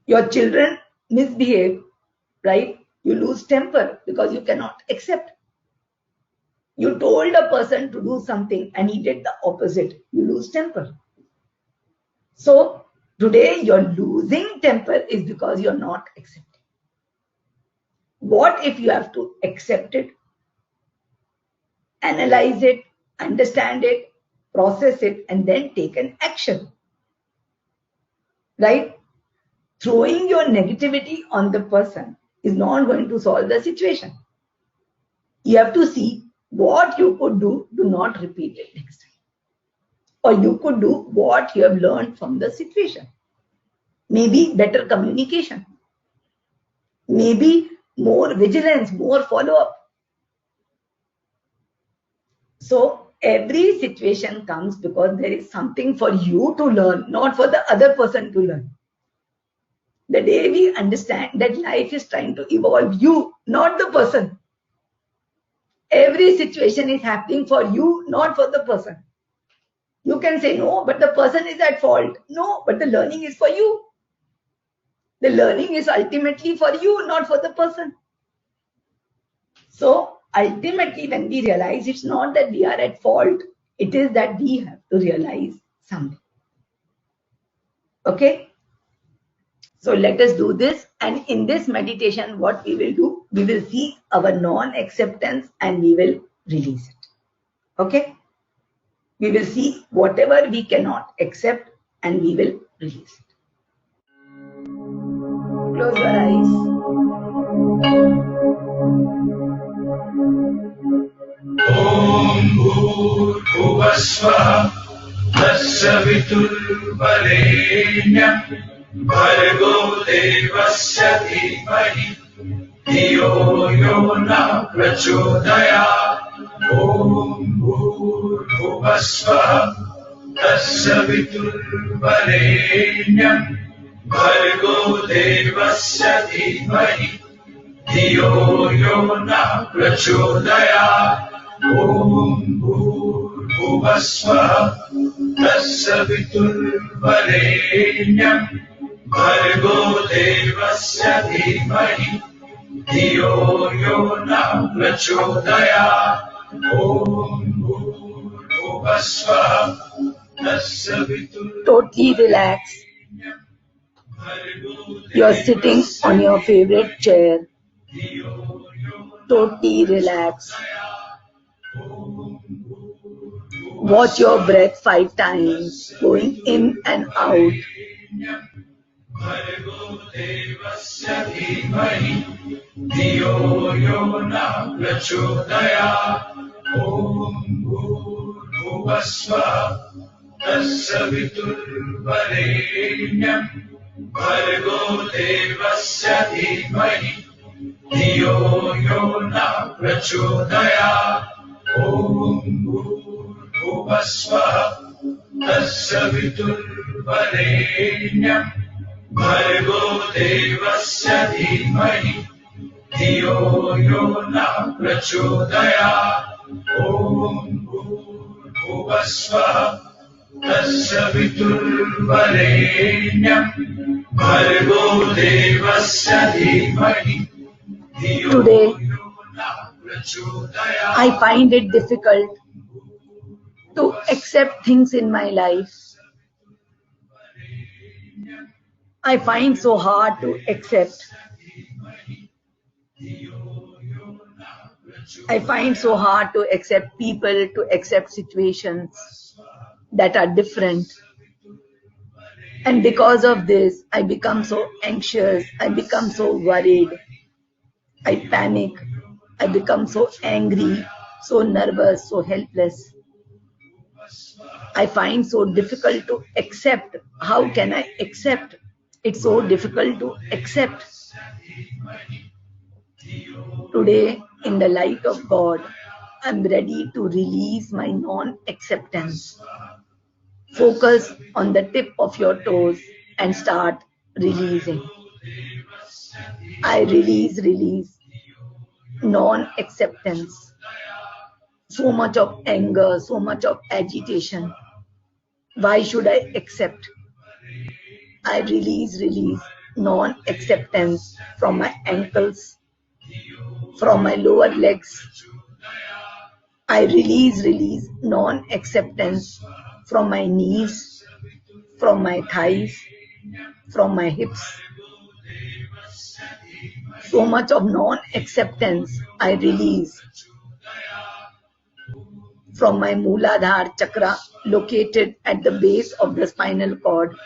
Speaker 1: Your children misbehave, right? You lose temper because you cannot accept. You told a person to do something and he did the opposite. You lose temper. So today you're losing temper is because you're not accepting. What if you have to accept it, analyze it, understand it, process it, and then take an action? Right? Throwing your negativity on the person is not going to solve the situation. You have to see what you could do to not repeat it next time. Or you could do what you have learned from the situation. Maybe better communication. Maybe more vigilance, more follow-up. So every situation comes because there is something for you to learn, not for the other person to learn. The day we understand that life is trying to evolve you, not the person. Every situation is happening for you, not for the person. You can say, no, but the person is at fault. No, but the learning is for you. The learning is ultimately for you, not for the person. So ultimately, when we realize it's not that we are at fault, it is that we have to realize something. Okay? So let us do this. And in this meditation, what we will do, we will see our non-acceptance and we will release it. Okay? We will see whatever we cannot accept and we will release it. Close your eyes.
Speaker 2: Om Bhurvasvaha Tasya Viturvarenyam Bhargo Devasya Dhimahi Dhiyo Yona Prachodayat. Om Bhurvasvaha Tasya Viturvarenyam Bhargo Devasya Dhimahi Dhiyo Yona Prachodayat. Om Bhurvasvaha Tasya Viturvarenyam Bhargo Devasya Dhimahi Dhiyo Yona Prachodayat. Om Bhurvasvaha Tasya Viturvarenyam.
Speaker 1: Totally relax. You're sitting on your favorite chair. Totally relax. Watch your breath 5 times, going in and out.
Speaker 2: भर्गो देवस्य धीमहि धियो यो नः प्रचोदयात् ॐ भूर्भुवस्सुवः तत्सवितुर्वरेण्यं भर्गो देवस्य धीमहि धियो यो नः प्रचोदयात् ॐ भूर्भुवस्सुवः तत्सवितुर्वरेण्यं भर्गो देवस्य धीमहि धियो यो नः प्रचोदयात् ॐ भूर्भुवस्सुवः तत्सवितुर्वरेण्यं भर्गो देवस्य धीमहि धियो यो नः प्रचोदयात्.
Speaker 1: I find it difficult to accept things in my life. I find so hard to accept. I find so hard to accept people, to accept situations that are different. And because of this, I become so anxious, I become so worried, I panic, I become so angry, so nervous, so helpless. I find so difficult to accept. How can I accept? It's so difficult to accept. Today, in the light of God, I'm ready to release my non-acceptance. Focus on the tip of your toes and start releasing. I release non-acceptance. So much of anger, so much of agitation. Why should I accept? I release non-acceptance from my ankles, from my lower legs. I release non-acceptance from my knees, from my thighs, from my hips. So much of non-acceptance I release from my Mooladhara Chakra located at the base of the spinal cord.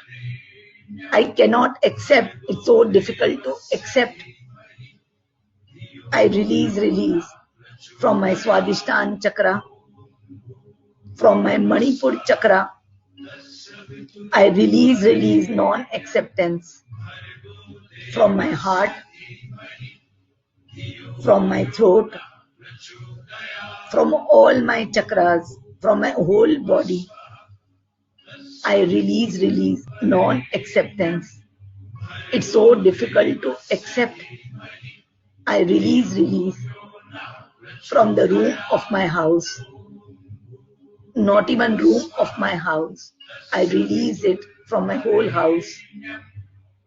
Speaker 1: I cannot accept. It's so difficult to accept. I release from my Swadhisthana Chakra, from my Manipur Chakra. I release non-acceptance from my heart, from my throat, from all my chakras, from my whole body. I release non-acceptance. It's so difficult to accept. I release from the room of my house. Not even room of my house. I release it from my whole house.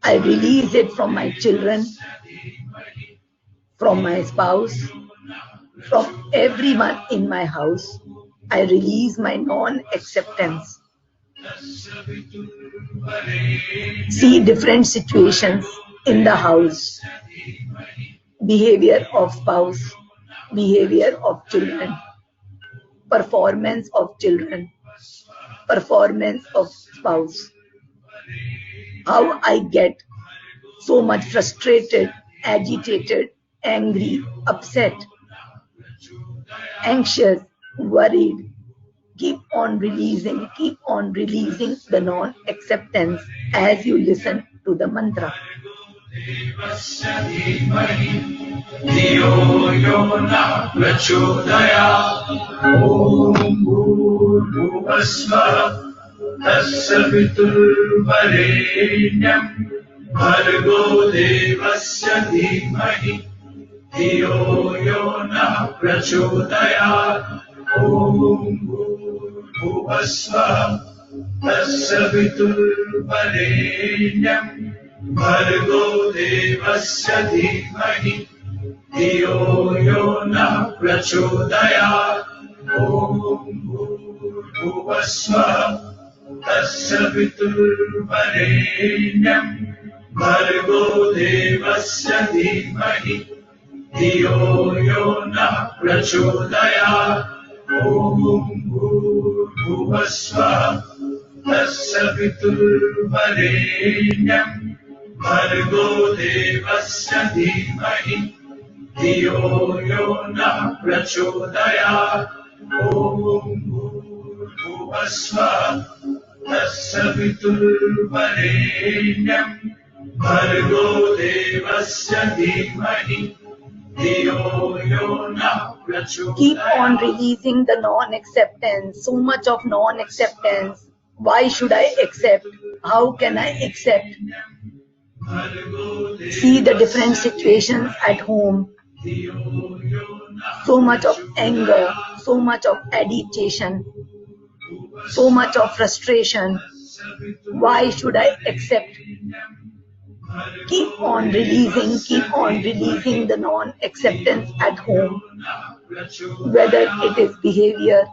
Speaker 1: I release it from my children, from my spouse, from everyone in my house. I release my non-acceptance. See different situations in the house. Behavior of spouse, behavior of children, performance of children, performance of spouse. How I get so much frustrated, agitated, angry, upset, anxious, worried. Keep on releasing the non-acceptance as you listen to the mantra.
Speaker 2: धियो यो नः प्रचोदयात् ॐ भूर्भुवस्सुवः तत्सवितुर्वरेण्यं भर्गो देवस्य धीमहि धियो यो नः प्रचोदयात् ॐ भूर्भुवस्सुवः तत्सवितुर्वरेण्यं भर्गो देवस्य धीमहि धियो यो नः प्रचोदयात् ॐ भूर्भुवस्सुवः तत्सवितुर्वरेण्यं भर्गो देवस्य धीमहि धियो यो नः प्रचोदयात् ॐ भूर्भुवस्सुवः तत्सवितुर्वरेण्यं भर्गो देवस्य धीमहि धियो यो नः प्रचोदयात् ॐ भूर्भुवस्सुवः तत्सवितुर्वरेण्यं भर्गो देवस्य धीमहि धियो यो नः प्रचोदयात्.
Speaker 1: Keep on releasing the non-acceptance, so much of non-acceptance. Why should I accept? How can I accept? See the different situations at home. So much of anger, so much of agitation, so much of frustration. Why should I accept? Keep on releasing the non-acceptance at home. Whether it is behavior,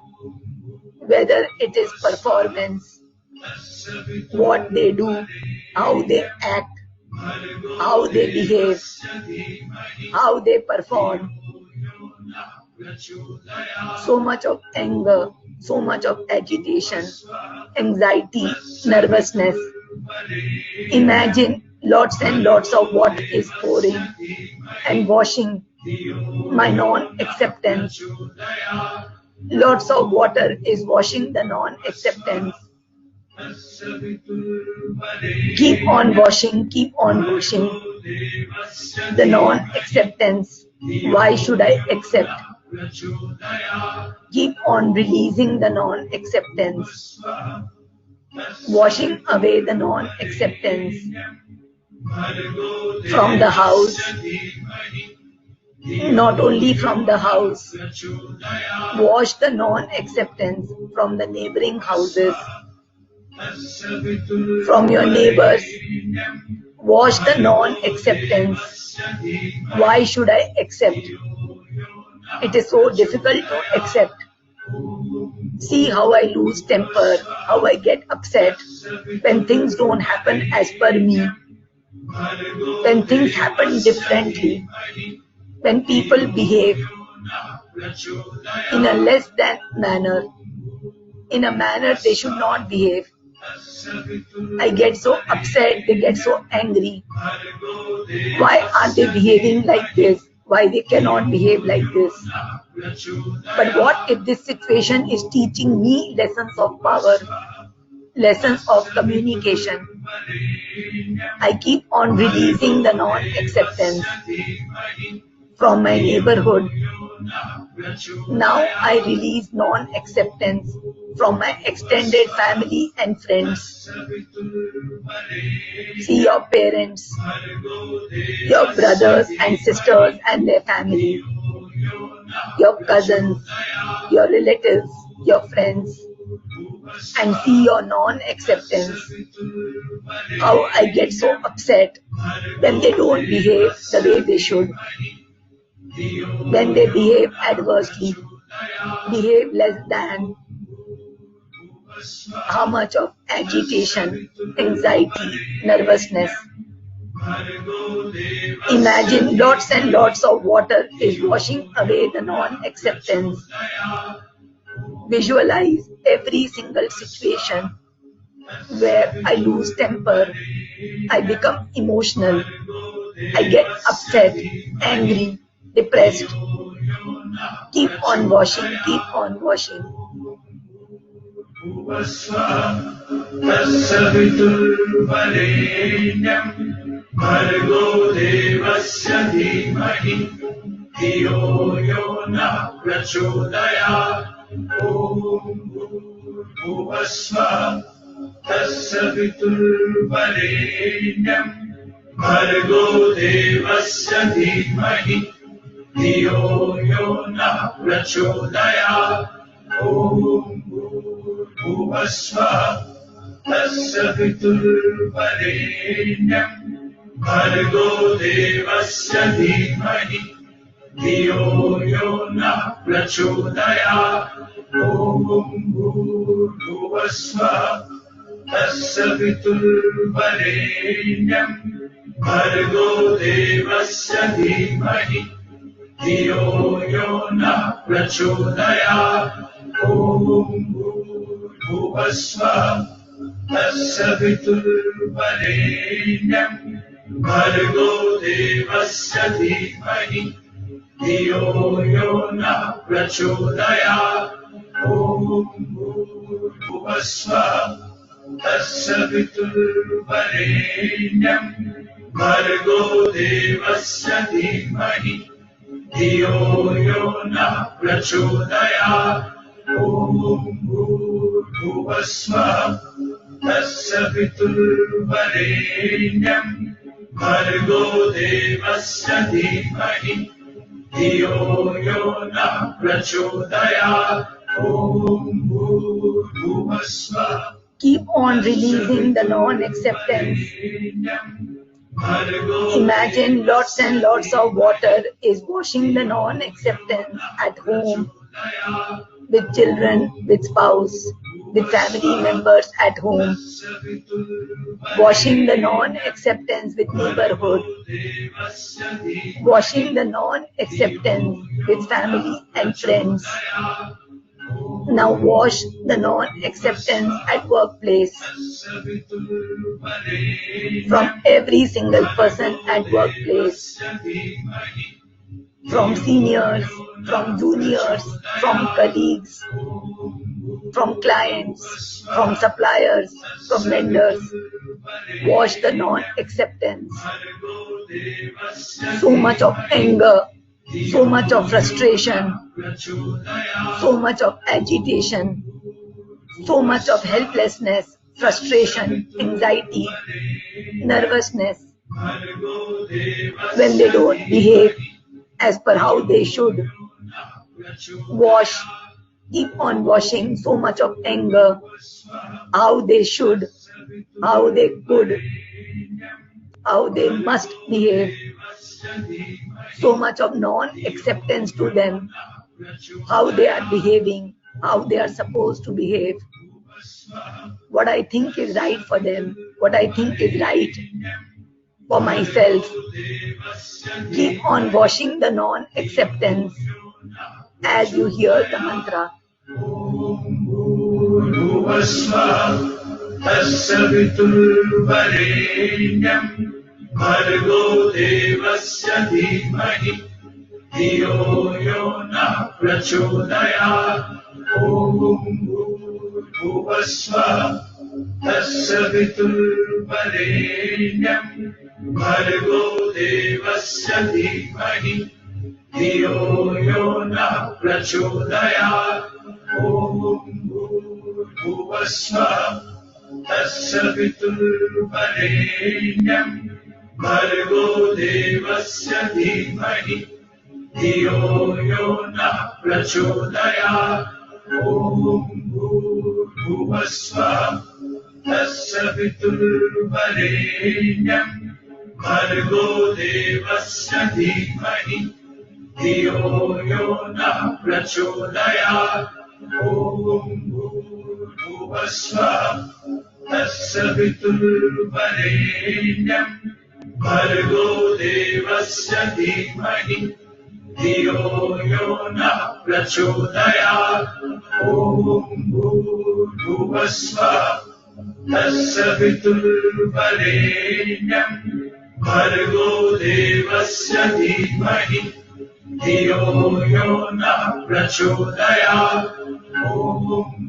Speaker 1: whether it is performance, what they do, how they act, how they behave, how they perform. So much of anger, so much of agitation, anxiety, nervousness. Imagine lots and lots of water is pouring and washing my non-acceptance. Lots of water is washing the non-acceptance. Keep on washing the non-acceptance. Why should I accept? Keep on releasing the non-acceptance. Washing away the non-acceptance from the house. Not only from the house. Wash the non-acceptance from the neighboring houses, from your neighbors. Wash the non-acceptance. Why should I accept? It is so difficult to accept. See how I lose temper, how I get upset when things don't happen as per me, when things happen differently, when people behave in a less than manner, in a manner they should not behave. I get so upset, they get so angry. Why are they behaving like this? Why they cannot behave like this? But what if this situation is teaching me lessons of power, lessons of communication? I keep on releasing the non-acceptance from my neighborhood. Now I release non-acceptance from my extended family and friends. See your parents, your brothers and sisters and their family, your cousins, your relatives, your friends, and see your non-acceptance. How I get so upset when they don't behave the way they should, when they behave adversely, behave less than. How much of agitation, anxiety, nervousness. Imagine lots and lots of water is washing away the non-acceptance. Visualize every single situation where I lose temper, I become emotional, I get upset, angry, depressed. Keep on washing, keep on washing.
Speaker 2: भर्गो देवस्य धीमहि धियो यो नः प्रचोदयात् ॐ भूर्भुवस्सुवः तत्सवितुर्वरेण्यं भर्गो देवस्य धीमहि धियो यो नः प्रचोदयात् ॐ भूर्भुवस्सुवः तत्सवितुर्वरेण्यं भर्गो देवस्य धीमहि धियो यो नः प्रचोदयात् ॐ भूर्भुवस्सुवः तत्सवितुर्वरेण्यं भर्गो देवस्य धीमहि धियो यो नः प्रचोदयात् ॐ भूर्भुवस्सुवः तत्सवितुर्वरेण्यं भर्गो देवस्य धीमहि धियो यो नः प्रचोदयात् ॐ भूर्भुवः स्वः तत्सवितुर्वरेण्यं भर्गो देवस्य धीमहि धियो यो नः प्रचोदयात् ॐ भूर्भुवः स्वः तत्सवितुर्वरेण्यं भर्गो देवस्य धीमहि धियो यो नः प्रचोदयात् ॐ भूर्भुवः स्वः.
Speaker 1: Keep on releasing the non-acceptance. Imagine lots and lots of water is washing the non-acceptance at home, with children, with spouse, with family members at home, washing the non-acceptance with neighborhood, washing the non-acceptance with family and friends. Now wash the non-acceptance at workplace, from every single person at workplace, from seniors, from juniors, from colleagues, from clients, from suppliers, from vendors. Wash the non-acceptance. So much of anger, so much of frustration, so much of agitation, so much of helplessness, frustration, anxiety, nervousness, when they don't behave as per how they should. Wash, keep on washing so much of anger, how they should, how they could, how they must behave. So much of non-acceptance to them, how they are behaving, how they are supposed to behave, what I think is right for them, what I think is right for myself. Keep on washing the non-acceptance as you hear the mantra.
Speaker 2: भर्गो देवस्य धीमहि धियो यो नः प्रचोदयात् ॐ भूर्भुवः स्वः तत्सवितुर्वरेण्यं भर्गो देवस्य धीमहि धियो यो नः प्रचोदयात् ॐ भूर्भुवः स्वः तत्सवितुर्वरेण्यं भर्गो देवस्य धीमहि धियो यो नः प्रचोदयात् ॐ भूर्भुवः स्वः तत्सवितुर्वरेण्यं भर्गो देवस्य धीमहि धियो यो नः प्रचोदयात् ॐ भूर्भुवः स्वः तत्सवितुर्वरेण्यं भर्गो देवस्य धीमहि धियो यो नः प्रचोदयात् ॐ भूर्भुवः स्वः तत्सवितुर्वरेण्यं भर्गो देवस्य धीमहि धियो यो नः प्रचोदयात् ॐ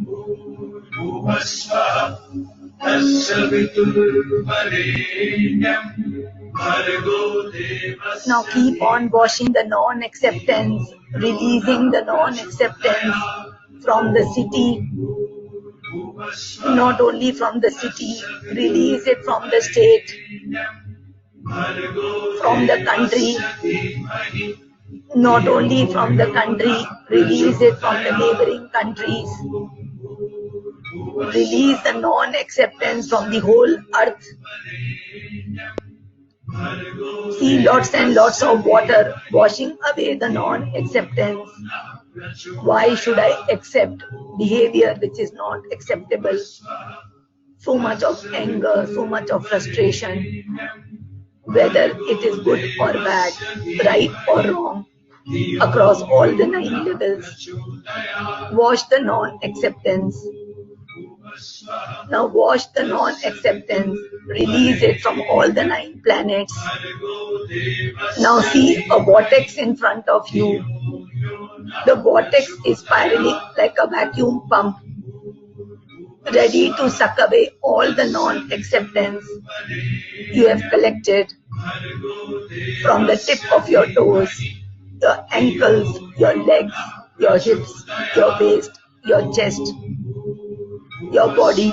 Speaker 2: भूर्भुवः स्वः तत्सवितुर्वरेण्यं भर्गो देवस्य.
Speaker 1: Now keep on washing the non-acceptance, releasing the non-acceptance from the city, not only from the city, release it from the state, from the country, not only from the country, release it from the neighboring countries. Release the non-acceptance from the whole earth. See lots and lots of water washing away the non-acceptance. Why should I accept behavior which is not acceptable? So much of anger, so much of frustration, whether it is good or bad, right or wrong, across all the 9 levels. Wash the non-acceptance. Now wash the non-acceptance, release it from all the 9 planets. Now see a vortex in front of you. The vortex is spiraling like a vacuum pump, ready to suck away all the non-acceptance you have collected from the tip of your toes, your ankles, your legs, your hips, your waist, your chest, your body,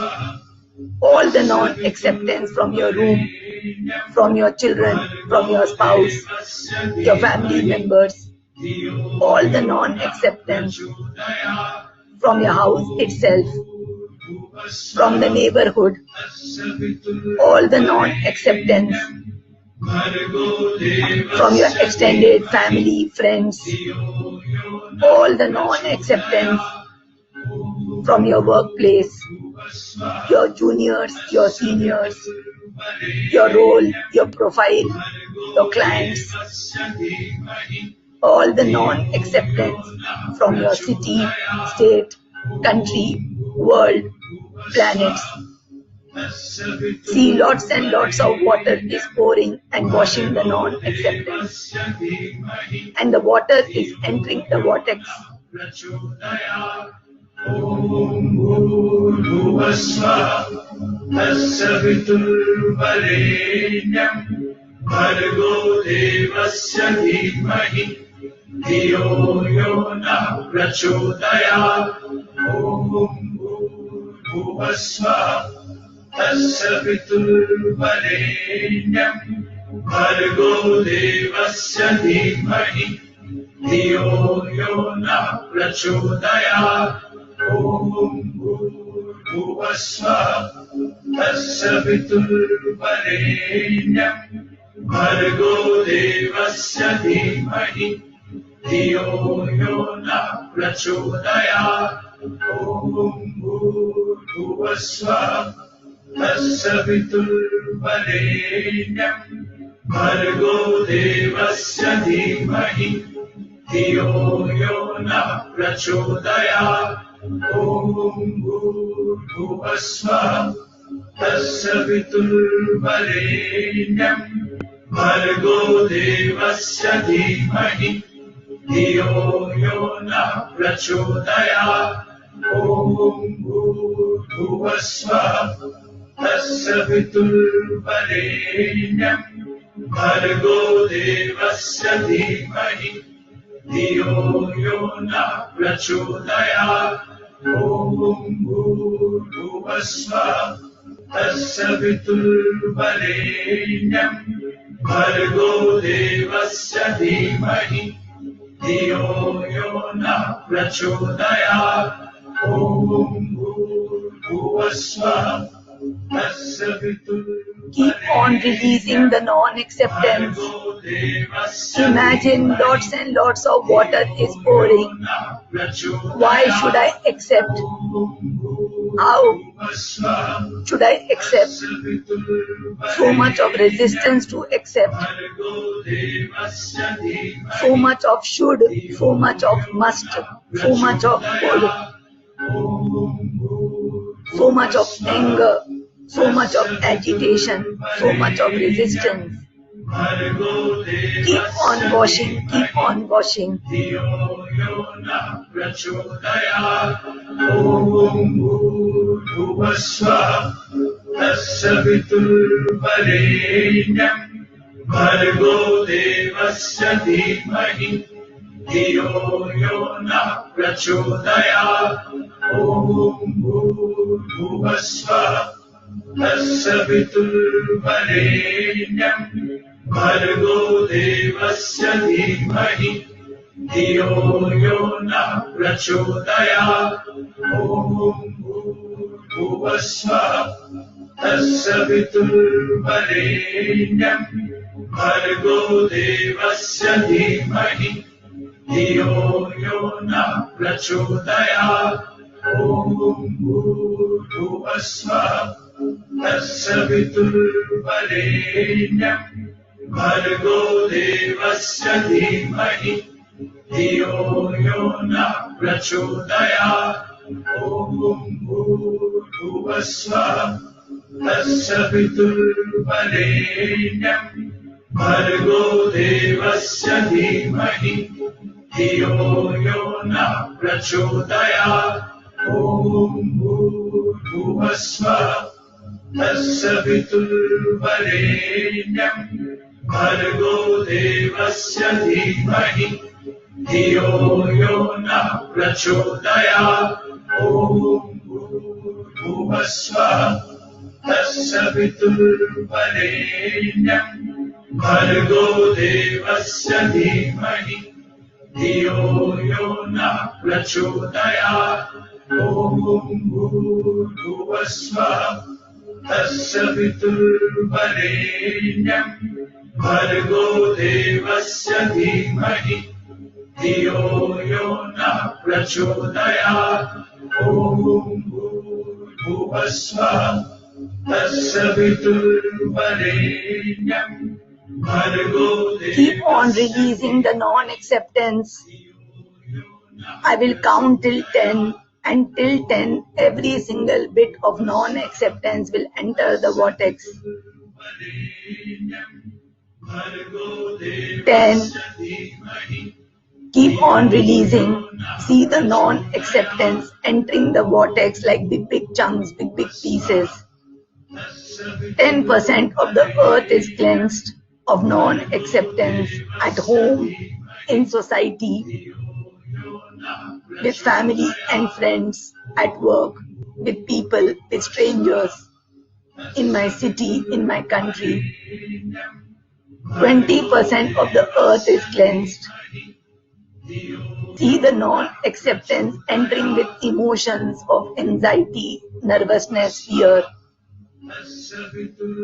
Speaker 1: all the non-acceptance from your room, from your children, from your spouse, your family members, all the non-acceptance from your house itself, from the neighborhood, all the non-acceptance from your extended family, friends, all the non-acceptance from your workplace, your juniors, your seniors, your role, your profile, your clients, all the non-acceptance from your city, state, country, world, planets. See, lots and lots of water is pouring and washing the non-acceptance, and the water is entering the vortex.
Speaker 2: तस्य पितुर्वरेण्यं भर्गो देवस्य धीमहि धियो यो नः प्रचोदयात् ॐ भूर्भुवस्सुवः तस्य पितुर्वरेण्यं भर्गो देवस्य धीमहि धियो यो नः प्रचोदयात् ॐ भूर्भुवस्सुवः तस्य पितुर्वरेण्यं भर्गो देवस्य धीमहि धियो यो नः प्रचोदयात् ॐ भूर्भुवस्सुवः तस्य पितुर्वरेण्यं भर्गो देवस्य धीमहि धियो यो नः प्रचोदयात् ॐ भूर्भुवस्सुवः तस्य पितुर्वरेण्यं भर्गो देवस्य धीमहि धियो यो नः प्रचोदयात् ॐ भूर्भुवस्सुवः तस्य पितुर्वरेण्यं भर्गो देवस्य धीमहि धियो यो नः प्रचोदयात् ॐ भूर्भुवस्सुवः तस्य पितुर्वरेण्यं
Speaker 1: Keep on releasing the non-acceptance. Imagine lots and lots of water is pouring. Why should I accept? How should I accept? So much of resistance to accept. So much of should, so much of must, so much of would. So much of anger, so much of agitation, so much of resistance. Keep on washing, keep on washing.
Speaker 2: भर्गो देवस्य धीमहि धियो यो नः प्रचोदयात् ॐ भूर्भुवस्सुवः तस्य पितुर्वरेण्यं भर्गो देवस्य धीमहि धियो यो नः प्रचोदयात् ॐ भूर्भुवस्सुवः तस्य पितुर्वरेण्यं भर्गो देवस्य धीमहि धियो यो नः प्रचोदयात् ॐ भूर्भुवस्सुवः तस्य पितुर्वरेण्यं भर्गो देवस्य धीमहि धियो यो नः प्रचोदयात् ॐ भूर्भुवस्वः तस्य पितुर्वरेण्यं भर्गो देवस्य धीमहि धियो यो नः प्रचोदयात् ॐ भूर्भुवस्वः तस्य पितुर्वरेण्यं भर्गो देवस्य धीमहि धियो यो नः प्रचोदयात् ॐ भूर्भुवस्वः तस्य पितुर्वरेण्यं भर्गो देवस्य धीमहि धियो यो नः प्रचोदयात् ॐ भूर्भुवस्वः तस्य पितुर्वरेण्यं भर्गो देवस्य धीमहि धियो यो नः प्रचोदयात् ॐ भूर्भुवस्वः तस्य पितुर्वरेण्यं भर्गो देवस्य
Speaker 1: Keep on releasing the non-acceptance. I will count till 10, and till 10 every single bit of non-acceptance will enter the vortex. 10. Keep on releasing. See the non-acceptance entering the vortex like big chunks, big pieces. 10% of the earth is cleansed of non-acceptance at home, in society, with family and friends, at work, with people, with strangers, in my city, in my country. 20% of the earth is cleansed. See the non-acceptance entering with emotions of anxiety, nervousness, fear.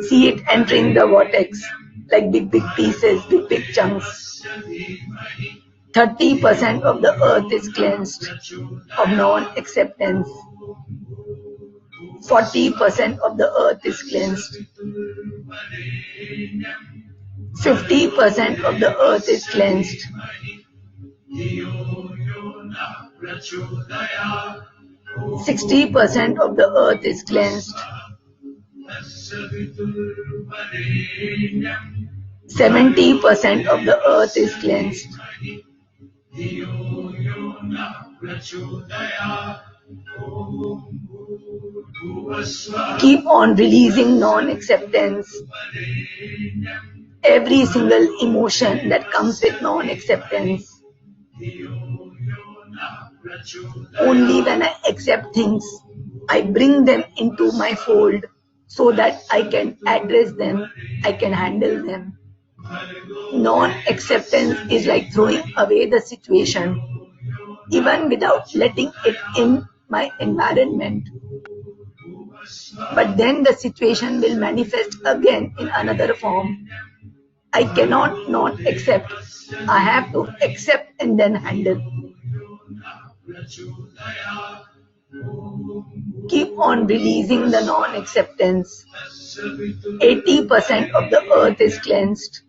Speaker 1: See it entering the vortex like big pieces, big chunks. 30% of the earth is cleansed of non-acceptance. 40% of the earth is cleansed. 50% of the earth is cleansed. 60% of the earth is cleansed. 70% of the earth is cleansed. Keep on releasing non-acceptance. Every single emotion that comes with non-acceptance. Only when I accept things, I bring them into my fold so that I can address them, I can handle them. Non-acceptance is like throwing away the situation, even without letting it in my environment. But then the situation will manifest again in another form. I cannot not accept. I have to accept and then handle. Keep on releasing the non-acceptance. 80% of the earth is cleansed.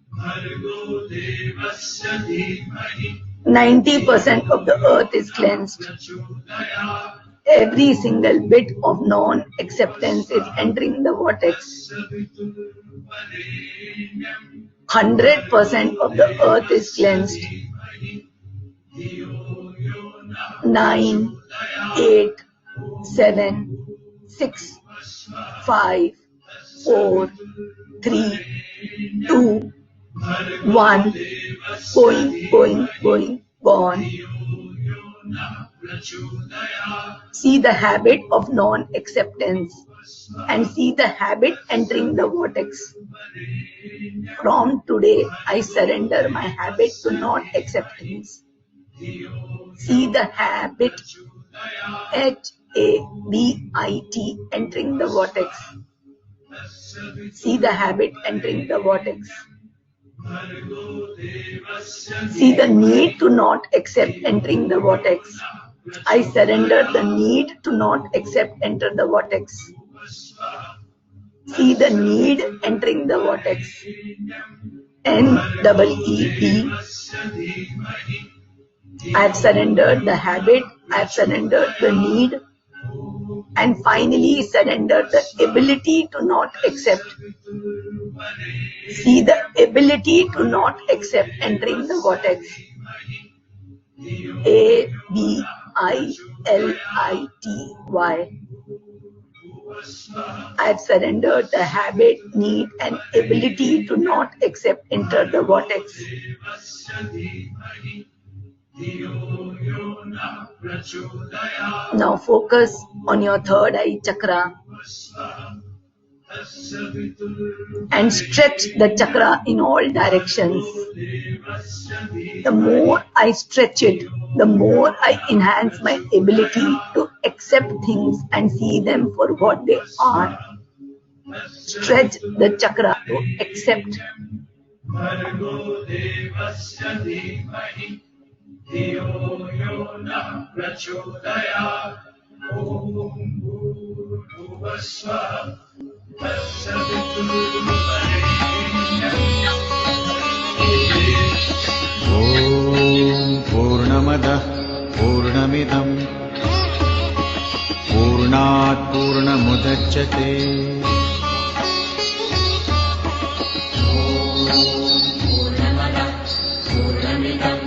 Speaker 1: 90% of the earth is cleansed. Every single bit of non-acceptance is entering the vortex. 100% of the earth is cleansed. 9, 8, 7, 6, 5, 4, 3, 2, 1, going, gone. See the habit of non-acceptance and see the habit entering the vortex. From today, I surrender my habit to not accept things. See the habit, H-A-B-I-T, entering the vortex. See the habit entering the vortex. See the need to not accept entering the vortex. I surrender the need to not accept enter the vortex. See the need entering the vortex. N-E-E-D. I have surrendered the habit. I have surrendered the need. And finally, surrender the ability to not accept. See the ability to not accept entering the vortex. availity. I've surrendered the habit, need, and ability to not accept enter the vortex. Now focus on your third eye chakra and stretch the chakra in all directions. The more I stretch it, the more I enhance my ability to accept things and see them for what they are. Stretch the chakra to accept.
Speaker 3: पूर्णमदः पूर्णमिदं पूर्णात् पूर्णमुदच्यते पूर्णमदः पूर्णमिदं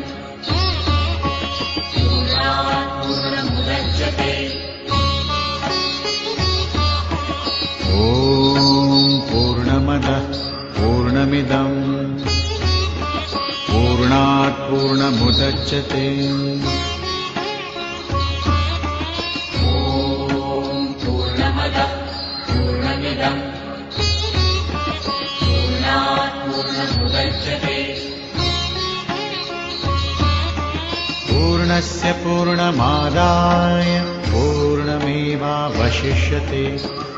Speaker 3: पूर्णात् पूर्णमुदच्यते पूर्णमदः पूर्णमिदं पूर्णात् पूर्णमुदच्यते पूर्णस्य पूर्णमादाय पूर्णमेवावशिष्यते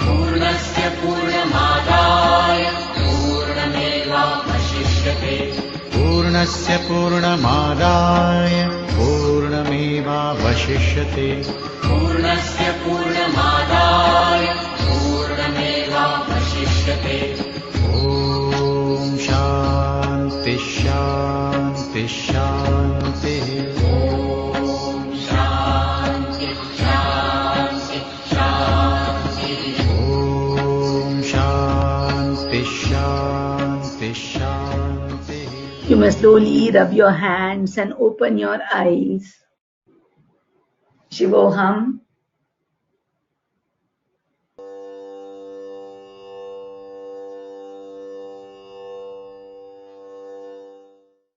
Speaker 3: पूर्णस्य पूर्णमादाय पूर्णमेवावशिष्यते पूर्णस्य पूर्णमादाय पूर्णमेवावशिष्यते पूर्णस्य पूर्णमादाय पूर्णमेवावशिष्यते ॐ शान्ति शान्ति शान्तिः
Speaker 1: You must slowly rub your hands and open your eyes. Shivoham.